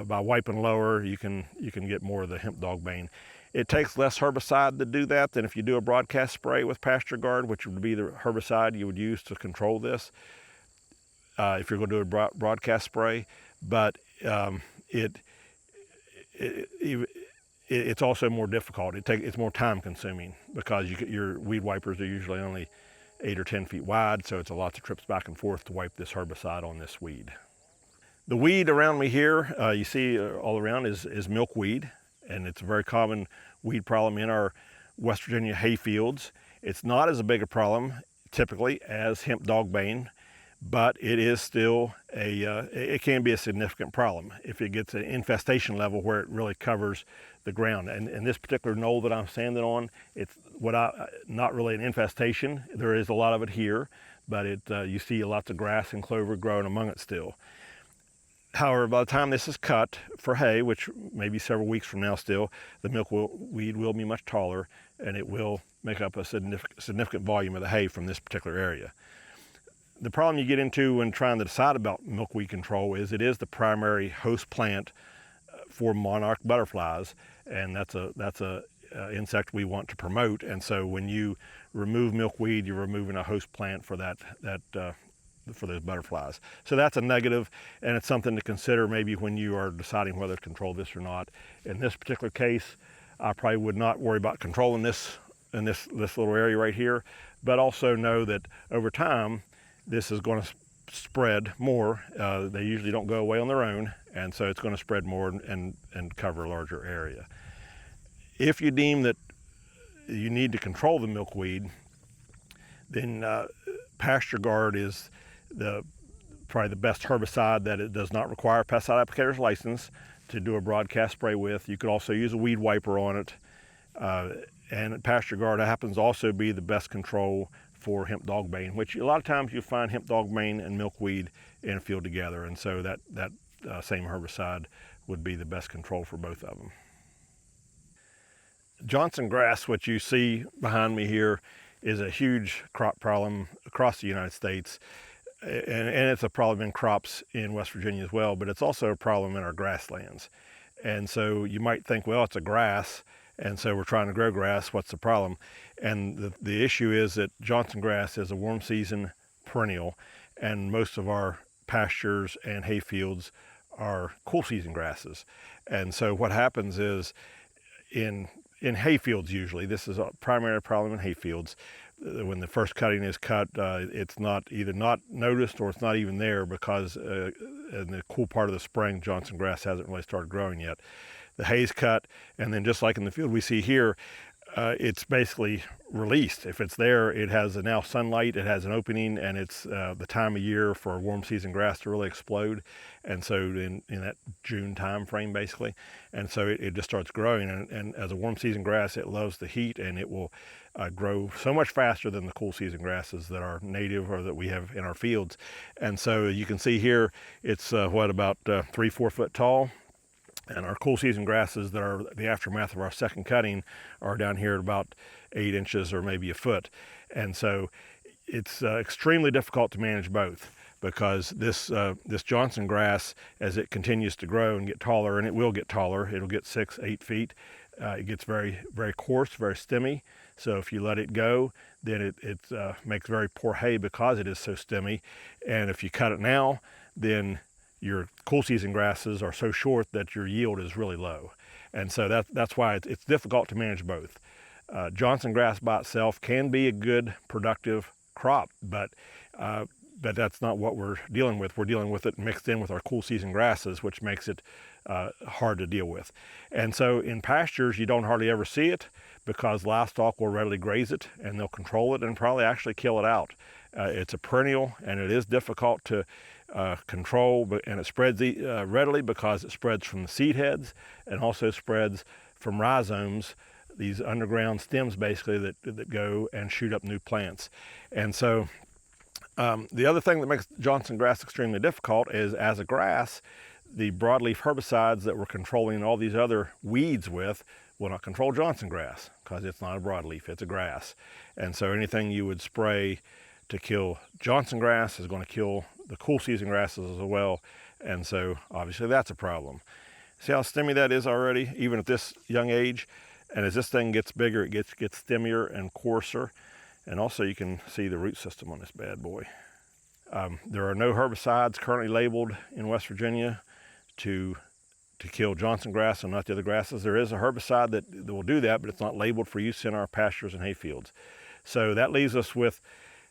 by wiping lower, you can get more of the hemp dogbane. It takes less herbicide to do that than if you do a broadcast spray with Pasture guard, which would be the herbicide you would use to control this if you're going to do a broadcast spray. But it's also more difficult. It's more time consuming, because your weed wipers are usually only 8 or 10 feet wide, so it's a lot of trips back and forth to wipe this herbicide on this weed. The weed around me here, you see all around, is milkweed, and it's a very common weed problem in our West Virginia hay fields. It's not as big a problem typically as hemp dogbane, but it is still it can be a significant problem if it gets an infestation level where it really covers the ground. And this particular knoll that I'm standing on, it's not really an infestation. There is a lot of it here, but you see lots of grass and clover growing among it still. However, by the time this is cut for hay, which may be several weeks from now still, the milkweed will be much taller, and it will make up a significant volume of the hay from this particular area. The problem you get into when trying to decide about milkweed control is it is the primary host plant for monarch butterflies, and that's a insect we want to promote. And so when you remove milkweed, you're removing a host plant for for those butterflies. So that's a negative, and it's something to consider maybe when you are deciding whether to control this or not. In this particular case, I probably would not worry about controlling this in this little area right here, but also know that over time, this is going to spread more. They usually don't go away on their own, and so it's going to spread more and cover a larger area. If you deem that you need to control the milkweed, then Pasture guard is probably the best herbicide that it does not require a pesticide applicator's license to do a broadcast spray with. You could also use a weed wiper on it, and Pasture guard happens to also be the best control for hemp dogbane, which a lot of times you find hemp dogbane and milkweed in a field together, and so that same herbicide would be the best control for both of them. Johnson grass, which you see behind me here, is a huge crop problem across the United States, and it's a problem in crops in West Virginia as well, but it's also a problem in our grasslands. And so you might think, well, it's a grass, and so we're trying to grow grass, what's the problem? And the issue is that Johnson grass is a warm season perennial, and most of our pastures and hay fields are cool season grasses. And so what happens is in hay fields usually, this is a primary problem in hay fields, when the first cutting is cut, it's not either not noticed or it's not even there because in the cool part of the spring, Johnson grass hasn't really started growing yet. The hay's cut, and then just like in the field we see here, it's basically released. If it's there, it has now sunlight, it has an opening, and it's the time of year for warm season grass to really explode. And so in that June time frame basically, and so it just starts growing, and as a warm season grass, it loves the heat, and it will grow so much faster than the cool season grasses that are native or that we have in our fields. And so you can see here, it's about 3-4 foot tall. And our cool season grasses that are the aftermath of our second cutting are down here at about 8 inches or maybe a foot. And so it's extremely difficult to manage both, because this Johnson grass, as it continues to grow and get taller, and it will get taller, it'll get 6-8 feet, it gets very, very coarse, very stemmy. So if you let it go, then it makes very poor hay because it is so stemmy. And if you cut it now, then your cool season grasses are so short that your yield is really low. And so that's why it's difficult to manage both. Johnson grass by itself can be a good productive crop, but that's not what we're dealing with. We're dealing with it mixed in with our cool season grasses, which makes it hard to deal with. And so in pastures, you don't hardly ever see it because livestock will readily graze it and they'll control it and probably actually kill it out. It's a perennial, and it is difficult to control, and it spreads readily because it spreads from the seed heads and also spreads from rhizomes, these underground stems basically that go and shoot up new plants. And so the other thing that makes Johnson grass extremely difficult is, as a grass, the broadleaf herbicides that we're controlling all these other weeds with will not control Johnson grass because it's not a broadleaf, it's a grass. And so anything you would spray to kill Johnson grass is going to kill the cool season grasses as well. And so obviously that's a problem. See how stemmy that is already, even at this young age? And as this thing gets bigger, it gets stemmier and coarser. And also you can see the root system on this bad boy. There are no herbicides currently labeled in West Virginia to kill Johnson grass and not the other grasses. There is a herbicide that will do that, but it's not labeled for use in our pastures and hay fields. So that leaves us with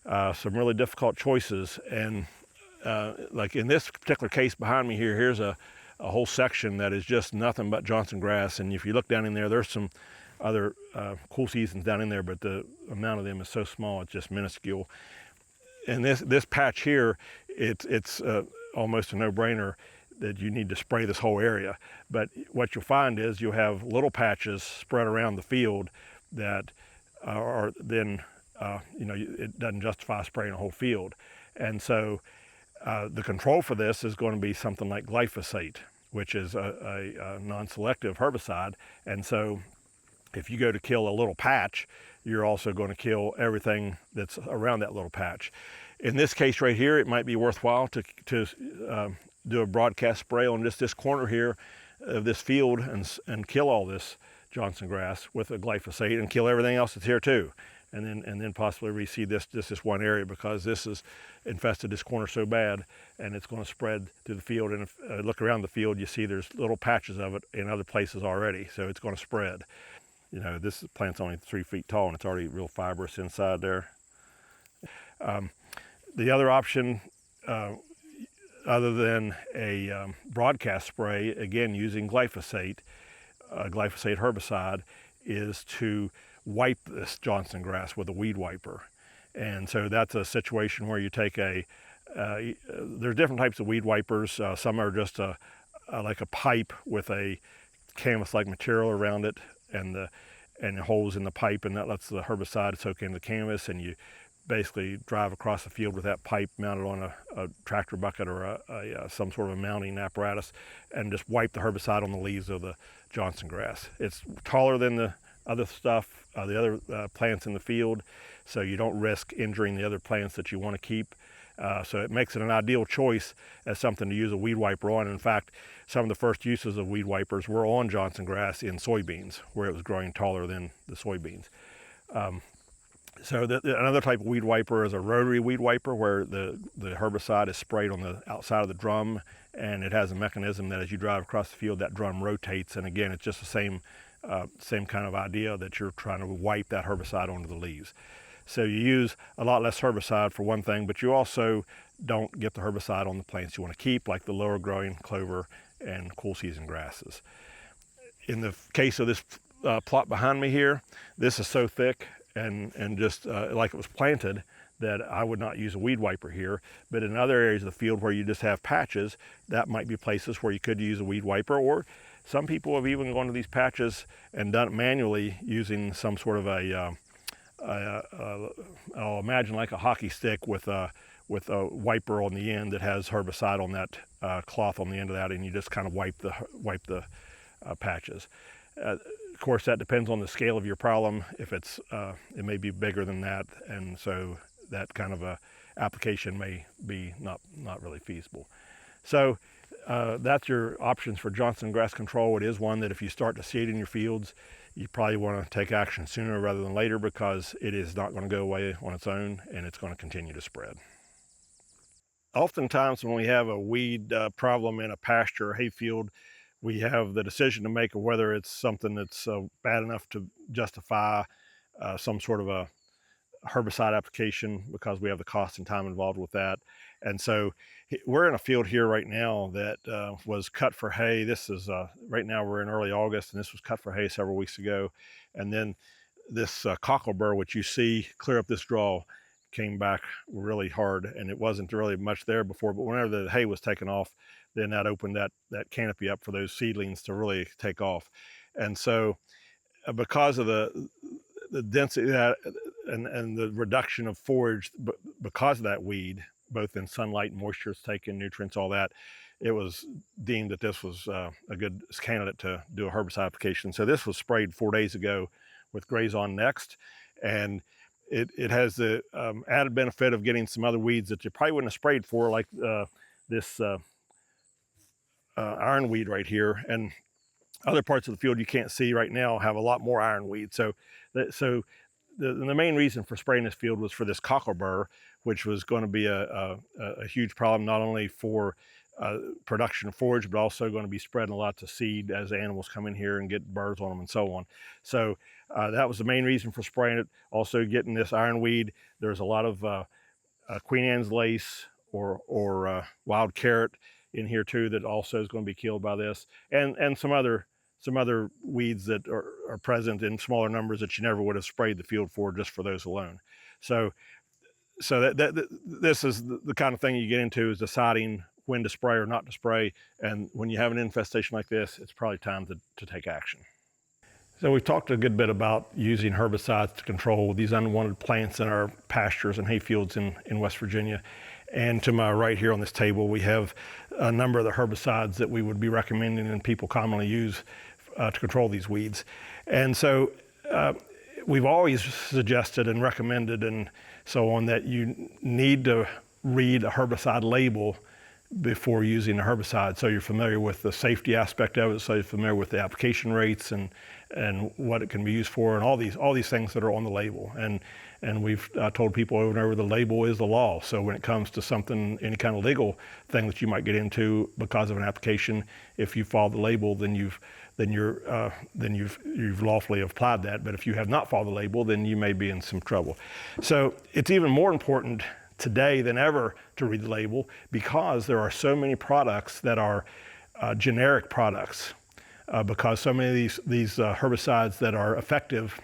some really difficult choices. And like in this particular case behind me here, here's a whole section that is just nothing but Johnson grass. And if you look down in there, there's some other cool seasons down in there, but the amount of them is so small, it's just minuscule. And this patch here, it's almost a no-brainer that you need to spray this whole area. But what you'll find is you'll have little patches spread around the field that are then, it doesn't justify spraying a whole field. And so the control for this is going to be something like glyphosate, which is a non-selective herbicide. And so if you go to kill a little patch, you're also going to kill everything that's around that little patch. In this case right here, it might be worthwhile to do a broadcast spray on just this corner here of this field and kill all this Johnson grass with a glyphosate and kill everything else that's here too. And then possibly reseed this one area, because this has infested this corner so bad, and it's going to spread through the field. And if look around the field, you see there's little patches of it in other places already, so it's going to spread. You know, this plant's only 3 feet tall and it's already real fibrous inside there. The other option, other than a broadcast spray, again using glyphosate, glyphosate herbicide, is to wipe this Johnson grass with a weed wiper. And so that's a situation where you take there's different types of weed wipers. Some are just like a pipe with a canvas-like material around it, and holes in the pipe, and that lets the herbicide soak into the canvas, and you basically drive across the field with that pipe mounted on a tractor bucket or some sort of a mounting apparatus, and just wipe the herbicide on the leaves of the Johnson grass. It's taller than the other stuff, the other plants in the field, so you don't risk injuring the other plants that you want to keep. So it makes it an ideal choice as something to use a weed wiper on. In fact, some of the first uses of weed wipers were on Johnson grass in soybeans, where it was growing taller than the soybeans. So another type of weed wiper is a rotary weed wiper, where the herbicide is sprayed on the outside of the drum, and it has a mechanism that as you drive across the field, that drum rotates. And again, it's just the same kind of idea, that you're trying to wipe that herbicide onto the leaves. So you use a lot less herbicide for one thing, but you also don't get the herbicide on the plants you want to keep, like the lower growing clover and cool season grasses. In the case of this plot behind me here, this is so thick and just like it was planted, that I would not use a weed wiper here. But in other areas of the field where you just have patches, that might be places where you could use a weed wiper. Or some people have even gone to these patches and done it manually using some sort of I'll imagine like a hockey stick with a wiper on the end that has herbicide on that cloth on the end of that, and you just kind of wipe the patches. Of course, that depends on the scale of your problem. If it may be bigger than that, and so that kind of a application may be not really feasible. So that's your options for Johnson grass control. It is one that if you start to see it in your fields, you probably want to take action sooner rather than later, because it is not going to go away on its own, and it's going to continue to spread. Oftentimes when we have a weed problem in a pasture or hayfield, we have the decision to make of whether it's something that's bad enough to justify some sort of a herbicide application, because we have the cost and time involved with that. And so we're in a field here right now that was cut for hay. This is right now we're in early August, and this was cut for hay several weeks ago. And then this cocklebur, which you see clear up this draw, came back really hard, and it wasn't really much there before, but whenever the hay was taken off, then that opened that canopy up for those seedlings to really take off. And so because of the density that and the reduction of forage because of that weed, both in sunlight, moisture it's taken, nutrients, all that, it was deemed that this was a good candidate to do a herbicide application. So this was sprayed 4 days ago with Graze On Next, and it has the added benefit of getting some other weeds that you probably wouldn't have sprayed for, like this ironweed right here, and other parts of the field you can't see right now have a lot more ironweed. So the main reason for spraying this field was for this cocklebur, which was going to be a huge problem, not only for production of forage, but also going to be spreading a lot to seed as animals come in here and get burrs on them and so on. So that was the main reason for spraying it. Also getting this ironweed, there's a lot of Queen Anne's lace or wild carrot in here too that also is going to be killed by this, and some other weeds that are present in smaller numbers that you never would have sprayed the field for just for those alone. So this is the kind of thing you get into, is deciding when to spray or not to spray. And when you have an infestation like this, it's probably time to take action. So we've talked a good bit about using herbicides to control these unwanted plants in our pastures and hayfields in West Virginia. And to my right here on this table, we have a number of the herbicides that we would be recommending and people commonly use to control these weeds. And so we've always suggested and recommended and so on that you need to read a herbicide label before using a herbicide, so you're familiar with the safety aspect of it, so you're familiar with the application rates and what it can be used for, and all these things that are on the label. And we've told people over and over, the label is the law. So when it comes to something, any kind of legal thing that you might get into because of an application, if you follow the label, then you've lawfully applied that. But if you have not followed the label, then you may be in some trouble. So it's even more important today than ever to read the label, because there are so many products that are generic products, because so many of these herbicides that are effective,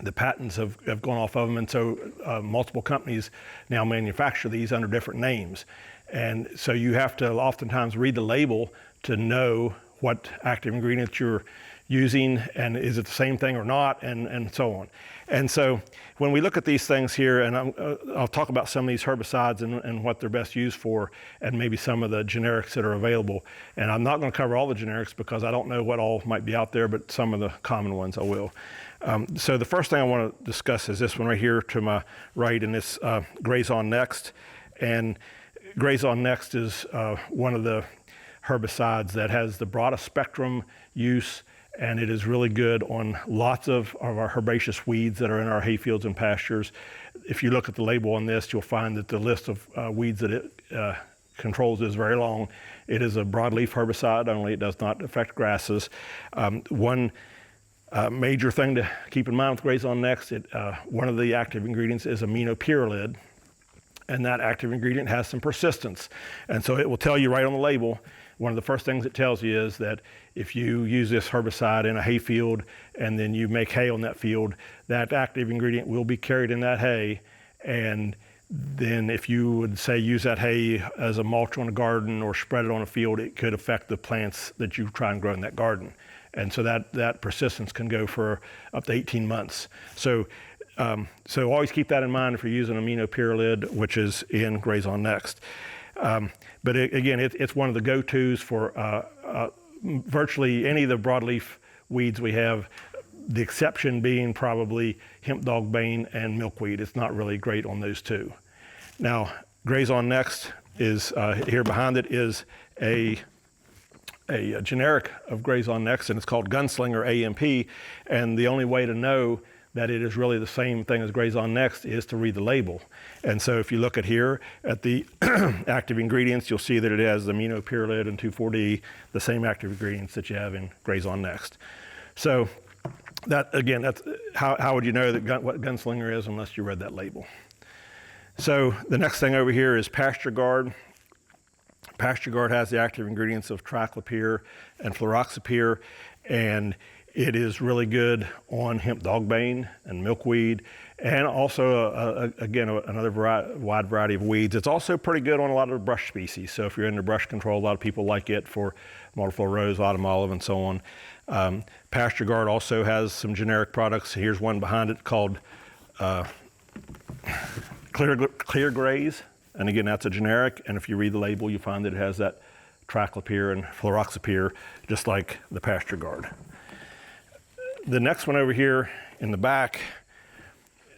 the patents have gone off of them, and so multiple companies now manufacture these under different names. And so you have to oftentimes read the label to know what active ingredient you're using, and is it the same thing or not, and so on. And so when we look at these things here, and I'll talk about some of these herbicides and what they're best used for, and maybe some of the generics that are available. And I'm not going to cover all the generics because I don't know what all might be out there, but some of the common ones I will. So the first thing I want to discuss is this one right here to my right, and this Graze On Next. And Graze On Next is one of the herbicides that has the broadest spectrum use and it is really good on lots of our herbaceous weeds that are in our hayfields and pastures. If you look at the label on this, you'll find that the list of weeds that it controls is very long. It is a broadleaf herbicide only. It does not affect grasses. One major thing to keep in mind with Grazon Next, one of the active ingredients is aminopyrrolid, and that active ingredient has some persistence. And so it will tell you right on the label, one of the first things it tells you is that if you use this herbicide in a hay field and then you make hay on that field, that active ingredient will be carried in that hay. And then if you would say use that hay as a mulch on a garden or spread it on a field, it could affect the plants that you try and grow in that garden. And so that persistence can go for up to 18 months. So always keep that in mind if you're using aminopyrrolid, which is in Grazon Next. But again, it's one of the go-tos for virtually any of the broadleaf weeds we have, the exception being probably hemp dogbane and milkweed. It's not really great on those two. Now, Grazon Next is, here behind it is a generic of Grazon Next, and it's called Gunslinger AMP, and the only way to know that it is really the same thing as Grazon Next is to read the label. And so if you look at here at the active ingredients, you'll see that it has aminopyrrolid and 2,4-D, the same active ingredients that you have in Grazon Next. So that, again, that's how would you know that what Gunslinger is unless you read that label? So the next thing over here is Pasture Guard. Pasture Guard has the active ingredients of triclopyr and fluroxypyr, and it is really good on hemp dogbane and milkweed, and also, again, another wide variety of weeds. It's also pretty good on a lot of brush species. So if you're into brush control, a lot of people like it for multiple rose, autumn olive, and so on. Pasture Guard also has some generic products. Here's one behind it called Clear Graze. And again, that's a generic. And if you read the label, you find that it has that triclopyr and fluroxypyr, just like the Pasture Guard. The next one over here in the back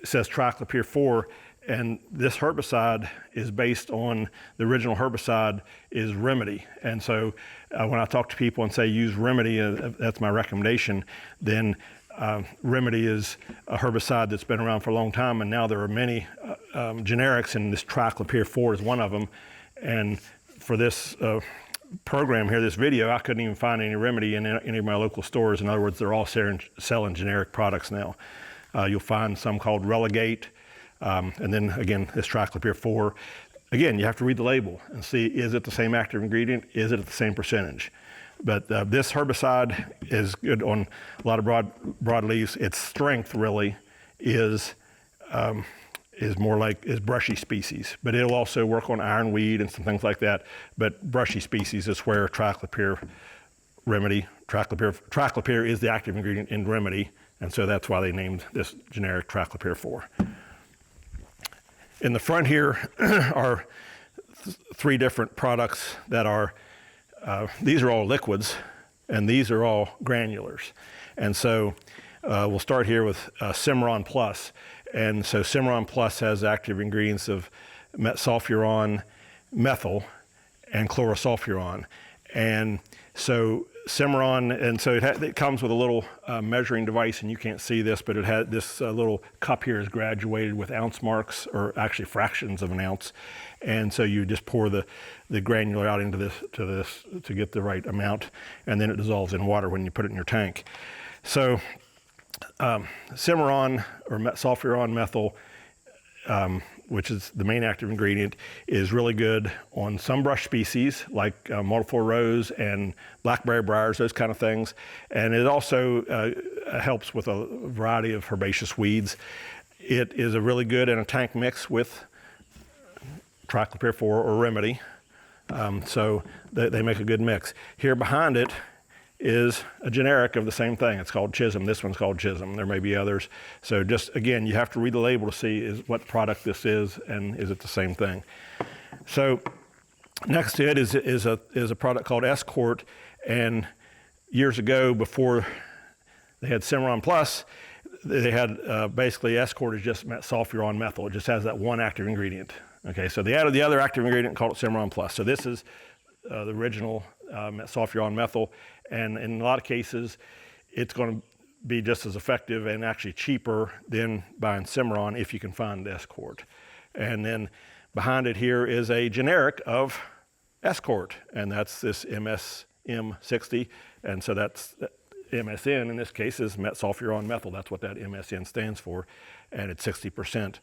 says triclopyr 4, and this herbicide is based on the original herbicide is Remedy. And so when I talk to people and say use Remedy, that's my recommendation, then Remedy is a herbicide that's been around for a long time, and now there are many generics, and this triclopyr 4 is one of them. And for this program here, this video, I couldn't even find any Remedy in any of my local stores. In other words, they're all selling generic products now. You'll find some called Relegate, and then again, this triclopyr 4. Again, you have to read the label and see, is it the same active ingredient? Is it at the same percentage? But this herbicide is good on a lot of broadleaves. Its strength really is more like brushy species, but it'll also work on ironweed and some things like that. But brushy species is where triclopyr is the active ingredient in Remedy, and so that's why they named this generic triclopyr 4. In the front here are three different products that are, these are all liquids, and these are all granulars. And so we'll start here with Cimarron Plus. And so Cimarron Plus has active ingredients of metsulfuron, methyl, and chlorosulfuron. And so Cimarron, and so it comes with a little measuring device, and you can't see this, but it had this little cup here is graduated with ounce marks, or actually fractions of an ounce. And so you just pour the granular out into this to get the right amount, and then it dissolves in water when you put it in your tank. So Cimarron, or metsulfuron methyl, which is the main active ingredient, is really good on some brush species like multiple rose and blackberry briars, those kind of things. And it also helps with a variety of herbaceous weeds. It is a really good in a tank mix with triclopyr 4 or Remedy. So they make a good mix. Here behind it is a generic of the same thing. It's called Chisholm. This one's called Chisholm. There may be others. So just, again, you have to read the label to see what product this is, and is it the same thing. So next to it is a product called Escort, and years ago, before they had Cimarron Plus, they had basically Escort is just metsulfuron methyl. It just has that one active ingredient. Okay, so they added the other active ingredient and called it Cimarron Plus. So this is the original metsulfuron methyl, and in a lot of cases, it's going to be just as effective and actually cheaper than buying Cimarron if you can find Escort. And then behind it here is a generic of Escort, and that's this MSM60. And so that's MSN in this case is metsulfuron methyl. That's what that MSN stands for, and it's 60%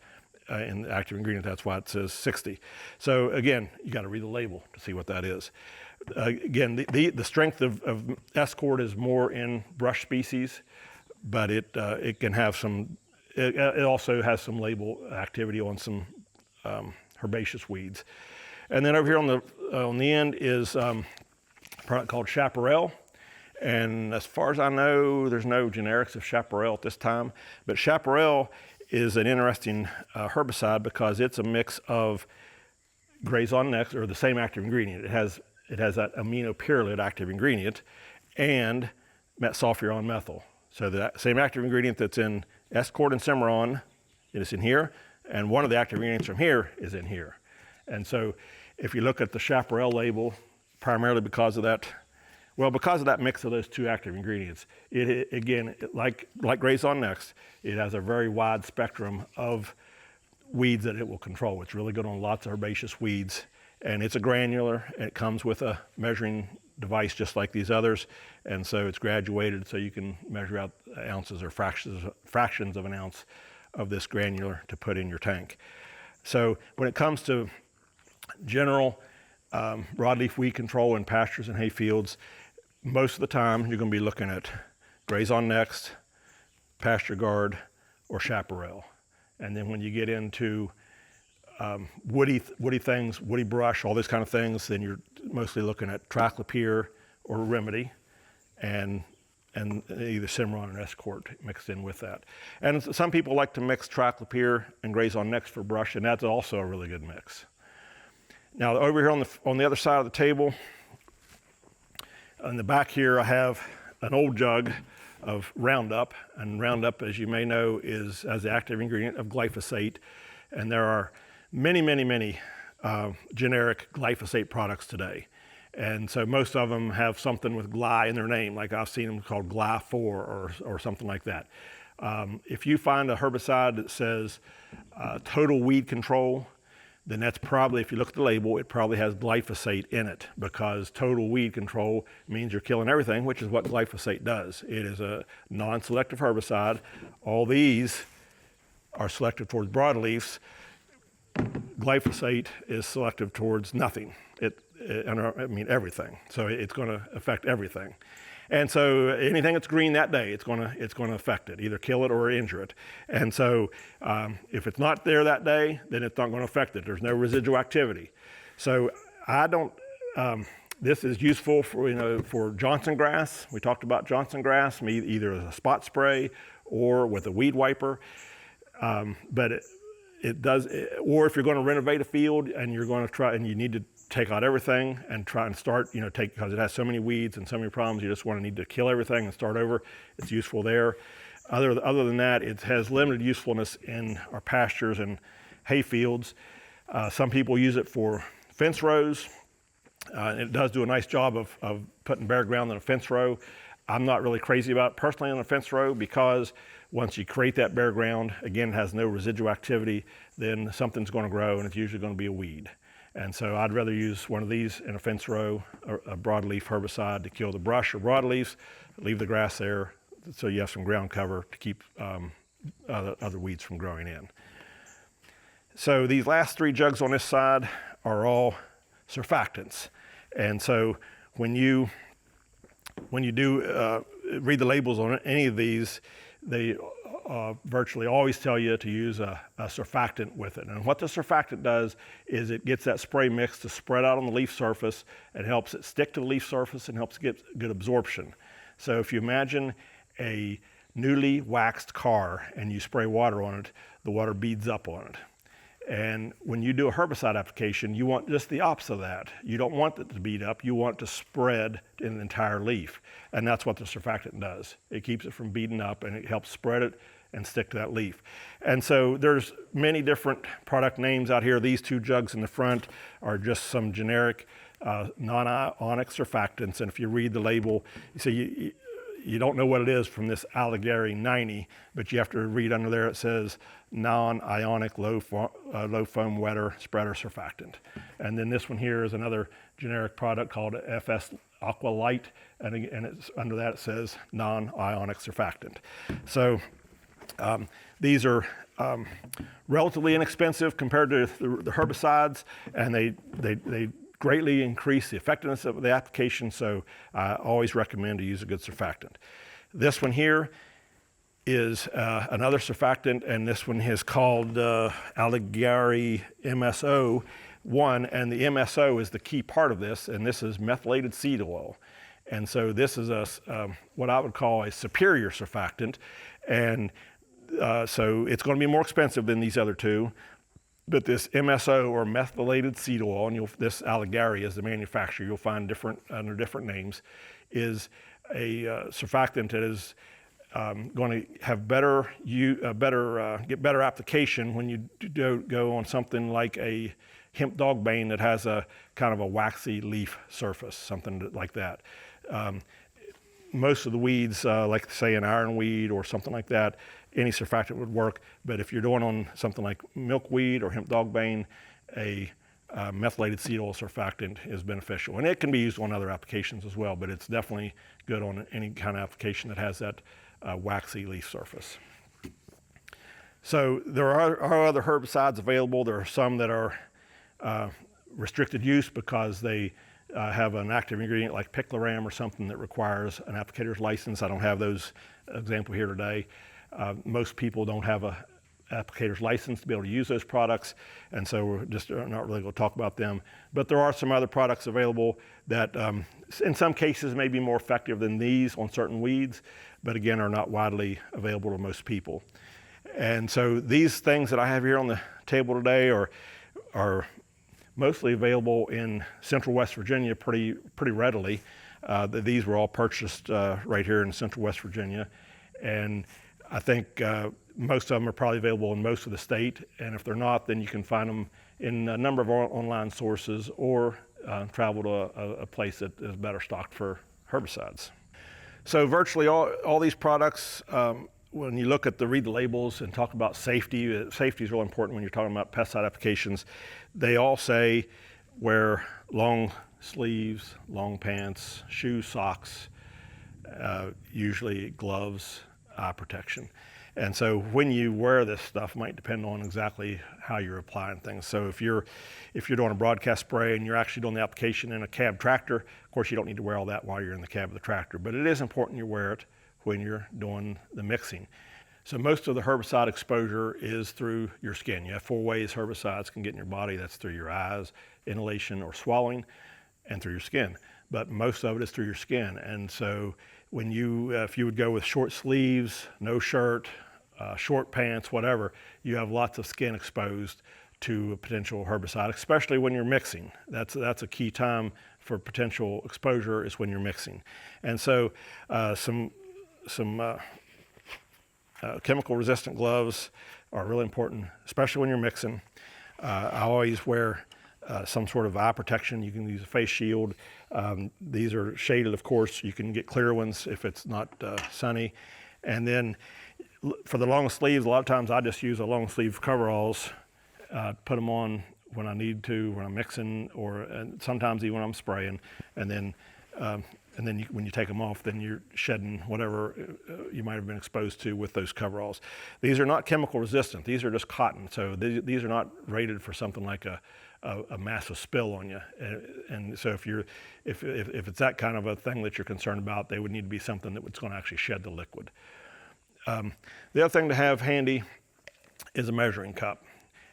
in the active ingredient. That's why it says 60. So again, you got to read the label to see what that is. Again, the strength of Escort is more in brush species, but it can have some. It also has some label activity on some herbaceous weeds. And then over here on the end is a product called Chaparral. And as far as I know, there's no generics of Chaparral at this time. But Chaparral is an interesting herbicide because it's a mix of graze on next, or the same active ingredient. It has that aminopyrrolate active ingredient and metsulfuron methyl. So the same active ingredient that's in Escort and Cimarron is in here, and one of the active ingredients from here is in here. And so if you look at the Chaparral label, primarily because of that mix of those two active ingredients, like Graze On Next, it has a very wide spectrum of weeds that it will control. It's really good on lots of herbaceous weeds, and it's a granular. It comes with a measuring device just like these others, and so it's graduated so you can measure out ounces or fractions of an ounce of this granular to put in your tank. So when it comes to general broadleaf weed control in pastures and hay fields, most of the time you're going to be looking at Graze On Next, Pasture Guard, or Chaparral. And then when you get into woody things, woody brush, all these kind of things, then you're mostly looking at Triclopyr or Remedy, and either Cimarron or Escort mixed in with that. And some people like to mix Triclopyr and Graze On Next for brush, and that's also a really good mix. Now over here on the other side of the table, on the back here, I have an old jug of Roundup, and Roundup, as you may know, has the active ingredient of glyphosate, and there are many generic glyphosate products today. And so most of them have something with gly in their name, like I've seen them called Gly4 or something like that. If you find a herbicide that says total weed control, then that's probably, if you look at the label, it probably has glyphosate in it, because total weed control means you're killing everything, which is what glyphosate does. It is a non-selective herbicide. All these are selective towards broadleafs. Glyphosate is selective towards nothing. Everything. So it's going to affect everything. And so anything that's green that day, it's going to affect it, either kill it or injure it. And so if it's not there that day, then it's not going to affect it. There's no residual activity. So this is useful for Johnson grass. We talked about Johnson grass, either as a spot spray or with a weed wiper. But it does, or if you're going to renovate a field and you're going to try, and you need to take out everything and try and start, because it has so many weeds and so many problems, you just need to kill everything and start over. It's useful there. Other than that, it has limited usefulness in our pastures and hay fields. Some people use it for fence rows. It does do a nice job of putting bare ground in a fence row. I'm not really crazy about it personally on a fence row, because once you create that bare ground, again, it has no residual activity, then something's going to grow, and it's usually going to be a weed. And so I'd rather use one of these in a fence row, or a broadleaf herbicide to kill the brush or broadleaves, leave the grass there so you have some ground cover to keep other weeds from growing in. So these last three jugs on this side are all surfactants. And so when you do read the labels on any of these, they virtually always tell you to use a surfactant with it. And what the surfactant does is it gets that spray mix to spread out on the leaf surface and helps it stick to the leaf surface and helps get good absorption. So if you imagine a newly waxed car and you spray water on it, the water beads up on it. And when you do a herbicide application, you want just the opposite of that. You don't want it to bead up, you want it to spread in the entire leaf. And that's what the surfactant does. It keeps it from beading up, and it helps spread it and stick to that leaf. And so there's many different product names out here. These two jugs in the front are just some generic non-ionic surfactants. And if you read the label, you see you don't know what it is from this Alligari 90, but you have to read under there, it says non-ionic low foam wetter spreader surfactant. And then this one here is another generic product called FS Aqua Light, and it's under that it says non-ionic surfactant. So these are relatively inexpensive compared to the herbicides, and they greatly increase the effectiveness of the application, so I always recommend to use a good surfactant. This one here is another surfactant, and this one is called Alligari MSO1, and the MSO is the key part of this, and this is methylated seed oil. And so this is what I would call a superior surfactant, and so it's going to be more expensive than these other two. But this MSO, or methylated seed oil, and this Alligari is the manufacturer, you'll find under different names, is a surfactant that is going to have get better application when you go on something like a hemp dogbane that has a kind of a waxy leaf surface, something like that. Most of the weeds, like say an ironweed or something like that, any surfactant would work. But if you're doing on something like milkweed or hemp dogbane, a methylated seed oil surfactant is beneficial. And it can be used on other applications as well, but it's definitely good on any kind of application that has that waxy leaf surface. So there are other herbicides available. There are some that are restricted use because they have an active ingredient like picloram or something that requires an applicator's license. I don't have those example here today. Most people don't have a applicator's license to be able to use those products, and so we're just not really going to talk about them. But there are some other products available that in some cases may be more effective than these on certain weeds, but again are not widely available to most people. And so these things that I have here on the table today are mostly available in central West Virginia pretty readily. These were all purchased right here in central West Virginia, and I think most of them are probably available in most of the state, and if they're not, then you can find them in a number of online sources or travel to a place that is better stocked for herbicides. So virtually all these products, when you read the labels and talk about safety, safety is real important when you're talking about pesticide applications. They all say wear long sleeves, long pants, shoes, socks, usually gloves, eye protection. And so when you wear this stuff, it might depend on exactly how you're applying things. So if you're doing a broadcast spray and you're actually doing the application in a cab tractor, of course you don't need to wear all that while you're in the cab of the tractor, but it is important you wear it when you're doing the mixing. So most of the herbicide exposure is through your skin. You have 4 ways herbicides can get in your body. That's through your eyes, inhalation or swallowing, and through your skin. But most of it is through your skin. And so when if you would go with short sleeves, no shirt, short pants, whatever, you have lots of skin exposed to a potential herbicide, especially when you're mixing. That's a key time for potential exposure is when you're mixing. And so some chemical resistant gloves are really important, especially when you're mixing. I always wear some sort of eye protection. You can use a face shield. These are shaded, of course. You can get clear ones if it's not sunny. And then for the long sleeves, a lot of times I just use a long sleeve coveralls, put them on when I need to, when I'm mixing, and sometimes even when I'm spraying. And then when you take them off, then you're shedding whatever you might have been exposed to with those coveralls. These are not chemical resistant. These are just cotton. So these are not rated for something like a massive spill on you. And so if it's that kind of a thing that you're concerned about, they would need to be something that's going to actually shed the liquid. The other thing to have handy is a measuring cup.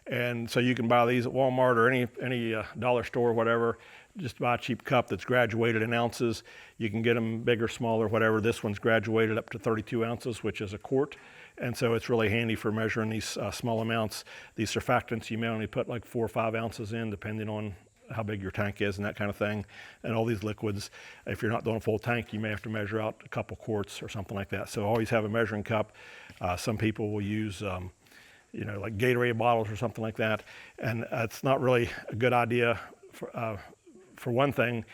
And so you can buy these at Walmart or any dollar store or whatever. Just buy a cheap cup that's graduated in ounces. You can get them bigger, smaller, whatever. This one's graduated up to 32 ounces, which is a quart. And so it's really handy for measuring these small amounts. These surfactants, you may only put like 4 or 5 ounces in, depending on how big your tank is and that kind of thing. And all these liquids, if you're not doing a full tank, you may have to measure out a couple quarts or something like that. So always have a measuring cup. Some people will use like Gatorade bottles or something like that. And it's not really a good idea. For one thing,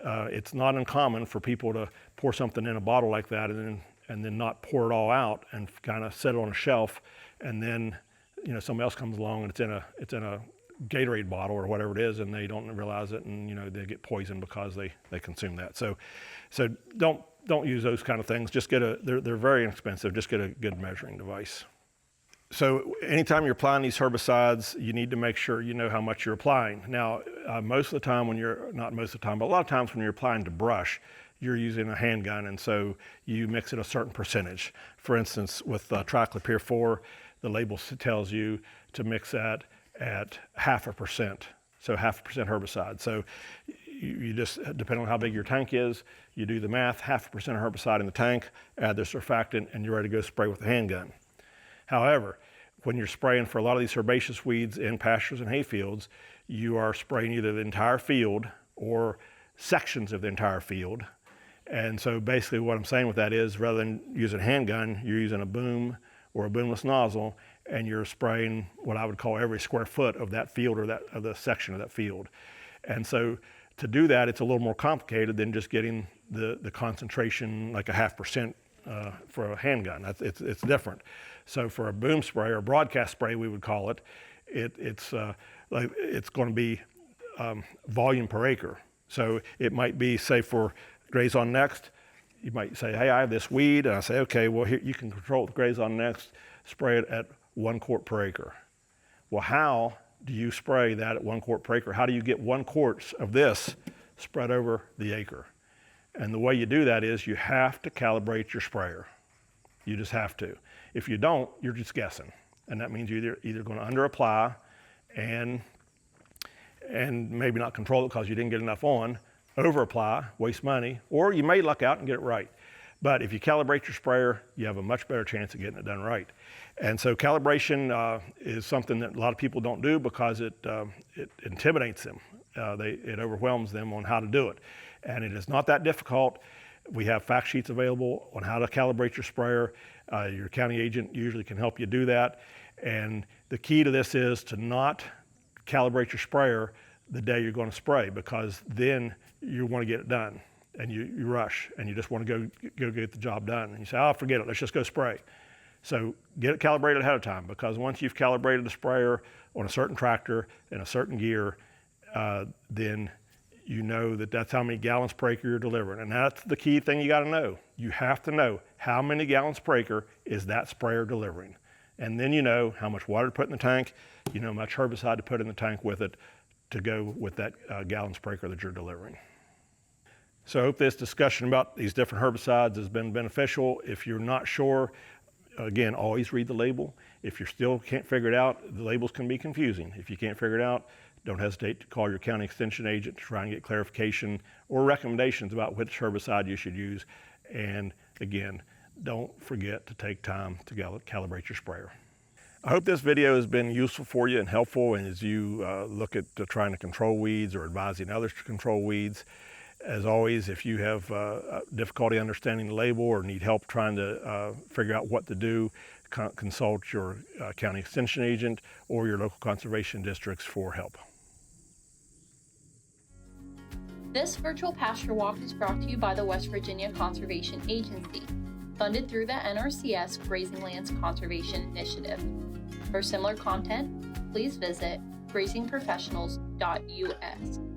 it's not uncommon for people to pour something in a bottle like that and then not pour it all out and kind of set it on a shelf, and then somebody else comes along and it's in a Gatorade bottle or whatever it is, and they don't realize it, and they get poisoned because they consume that. So don't use those kind of things. Just they're very inexpensive. Just get a good measuring device. So anytime you're applying these herbicides, you need to make sure you know how much you're applying. Now, most of the time not most of the time, but a lot of times when you're applying to brush, you're using a handgun, and so you mix it a certain percentage. For instance, with triclopyr 4, the label tells you to mix that at 0.5%, so 0.5% herbicide. So you just, depending on how big your tank is, you do the math, 0.5% herbicide in the tank, add the surfactant, and you're ready to go spray with a handgun. However, when you're spraying for a lot of these herbaceous weeds in pastures and hayfields, you are spraying either the entire field or sections of the entire field. And so basically what I'm saying with that is, rather than using a handgun, you're using a boom or a boomless nozzle, and you're spraying what I would call every square foot of that field or of the section of that field. And so to do that, it's a little more complicated than just getting the concentration like a 0.5% for a handgun. It's different. So for a boom spray or broadcast spray, we would call it, it's going to be volume per acre. So it might be, say, for graze on next, you might say, hey, I have this weed, and I say, okay, well, here you can control the graze on next, spray it at 1 quart per acre. Well, how do you spray that at 1 quart per acre? How do you get 1 quart of this spread over the acre? And the way you do that is you have to calibrate your sprayer. You just have to. If you don't, you're just guessing. And that means you're either going to under apply and maybe not control it because you didn't get enough on, over apply, waste money, or you may luck out and get it right. But if you calibrate your sprayer, you have a much better chance of getting it done right. And so calibration is something that a lot of people don't do because it intimidates them. It overwhelms them on how to do it. And it is not that difficult. We have fact sheets available on how to calibrate your sprayer. Your county agent usually can help you do that. And the key to this is to not calibrate your sprayer the day you're going to spray, because then you want to get it done and you rush and you just want to go get the job done. And you say, oh, forget it, let's just go spray. So get it calibrated ahead of time, because once you've calibrated the sprayer on a certain tractor in a certain gear, then you know that that's how many gallons per acre you're delivering. And that's the key thing you got to know. You have to know how many gallons per acre is that sprayer delivering. And then you know how much water to put in the tank, you know how much herbicide to put in the tank with it to go with that gallons per acre that you're delivering. So I hope this discussion about these different herbicides has been beneficial. If you're not sure, again, always read the label. If you still can't figure it out, the labels can be confusing. If you can't figure it out, don't hesitate to call your county extension agent to try and get clarification or recommendations about which herbicide you should use. And again, don't forget to take time to calibrate your sprayer. I hope this video has been useful for you and helpful as you look at trying to control weeds or advising others to control weeds. As always, if you have difficulty understanding the label or need help trying to figure out what to do, consult your county extension agent or your local conservation districts for help. This virtual pasture walk is brought to you by the West Virginia Conservation Agency, funded through the NRCS Grazing Lands Conservation Initiative. For similar content, please visit grazingprofessionals.us.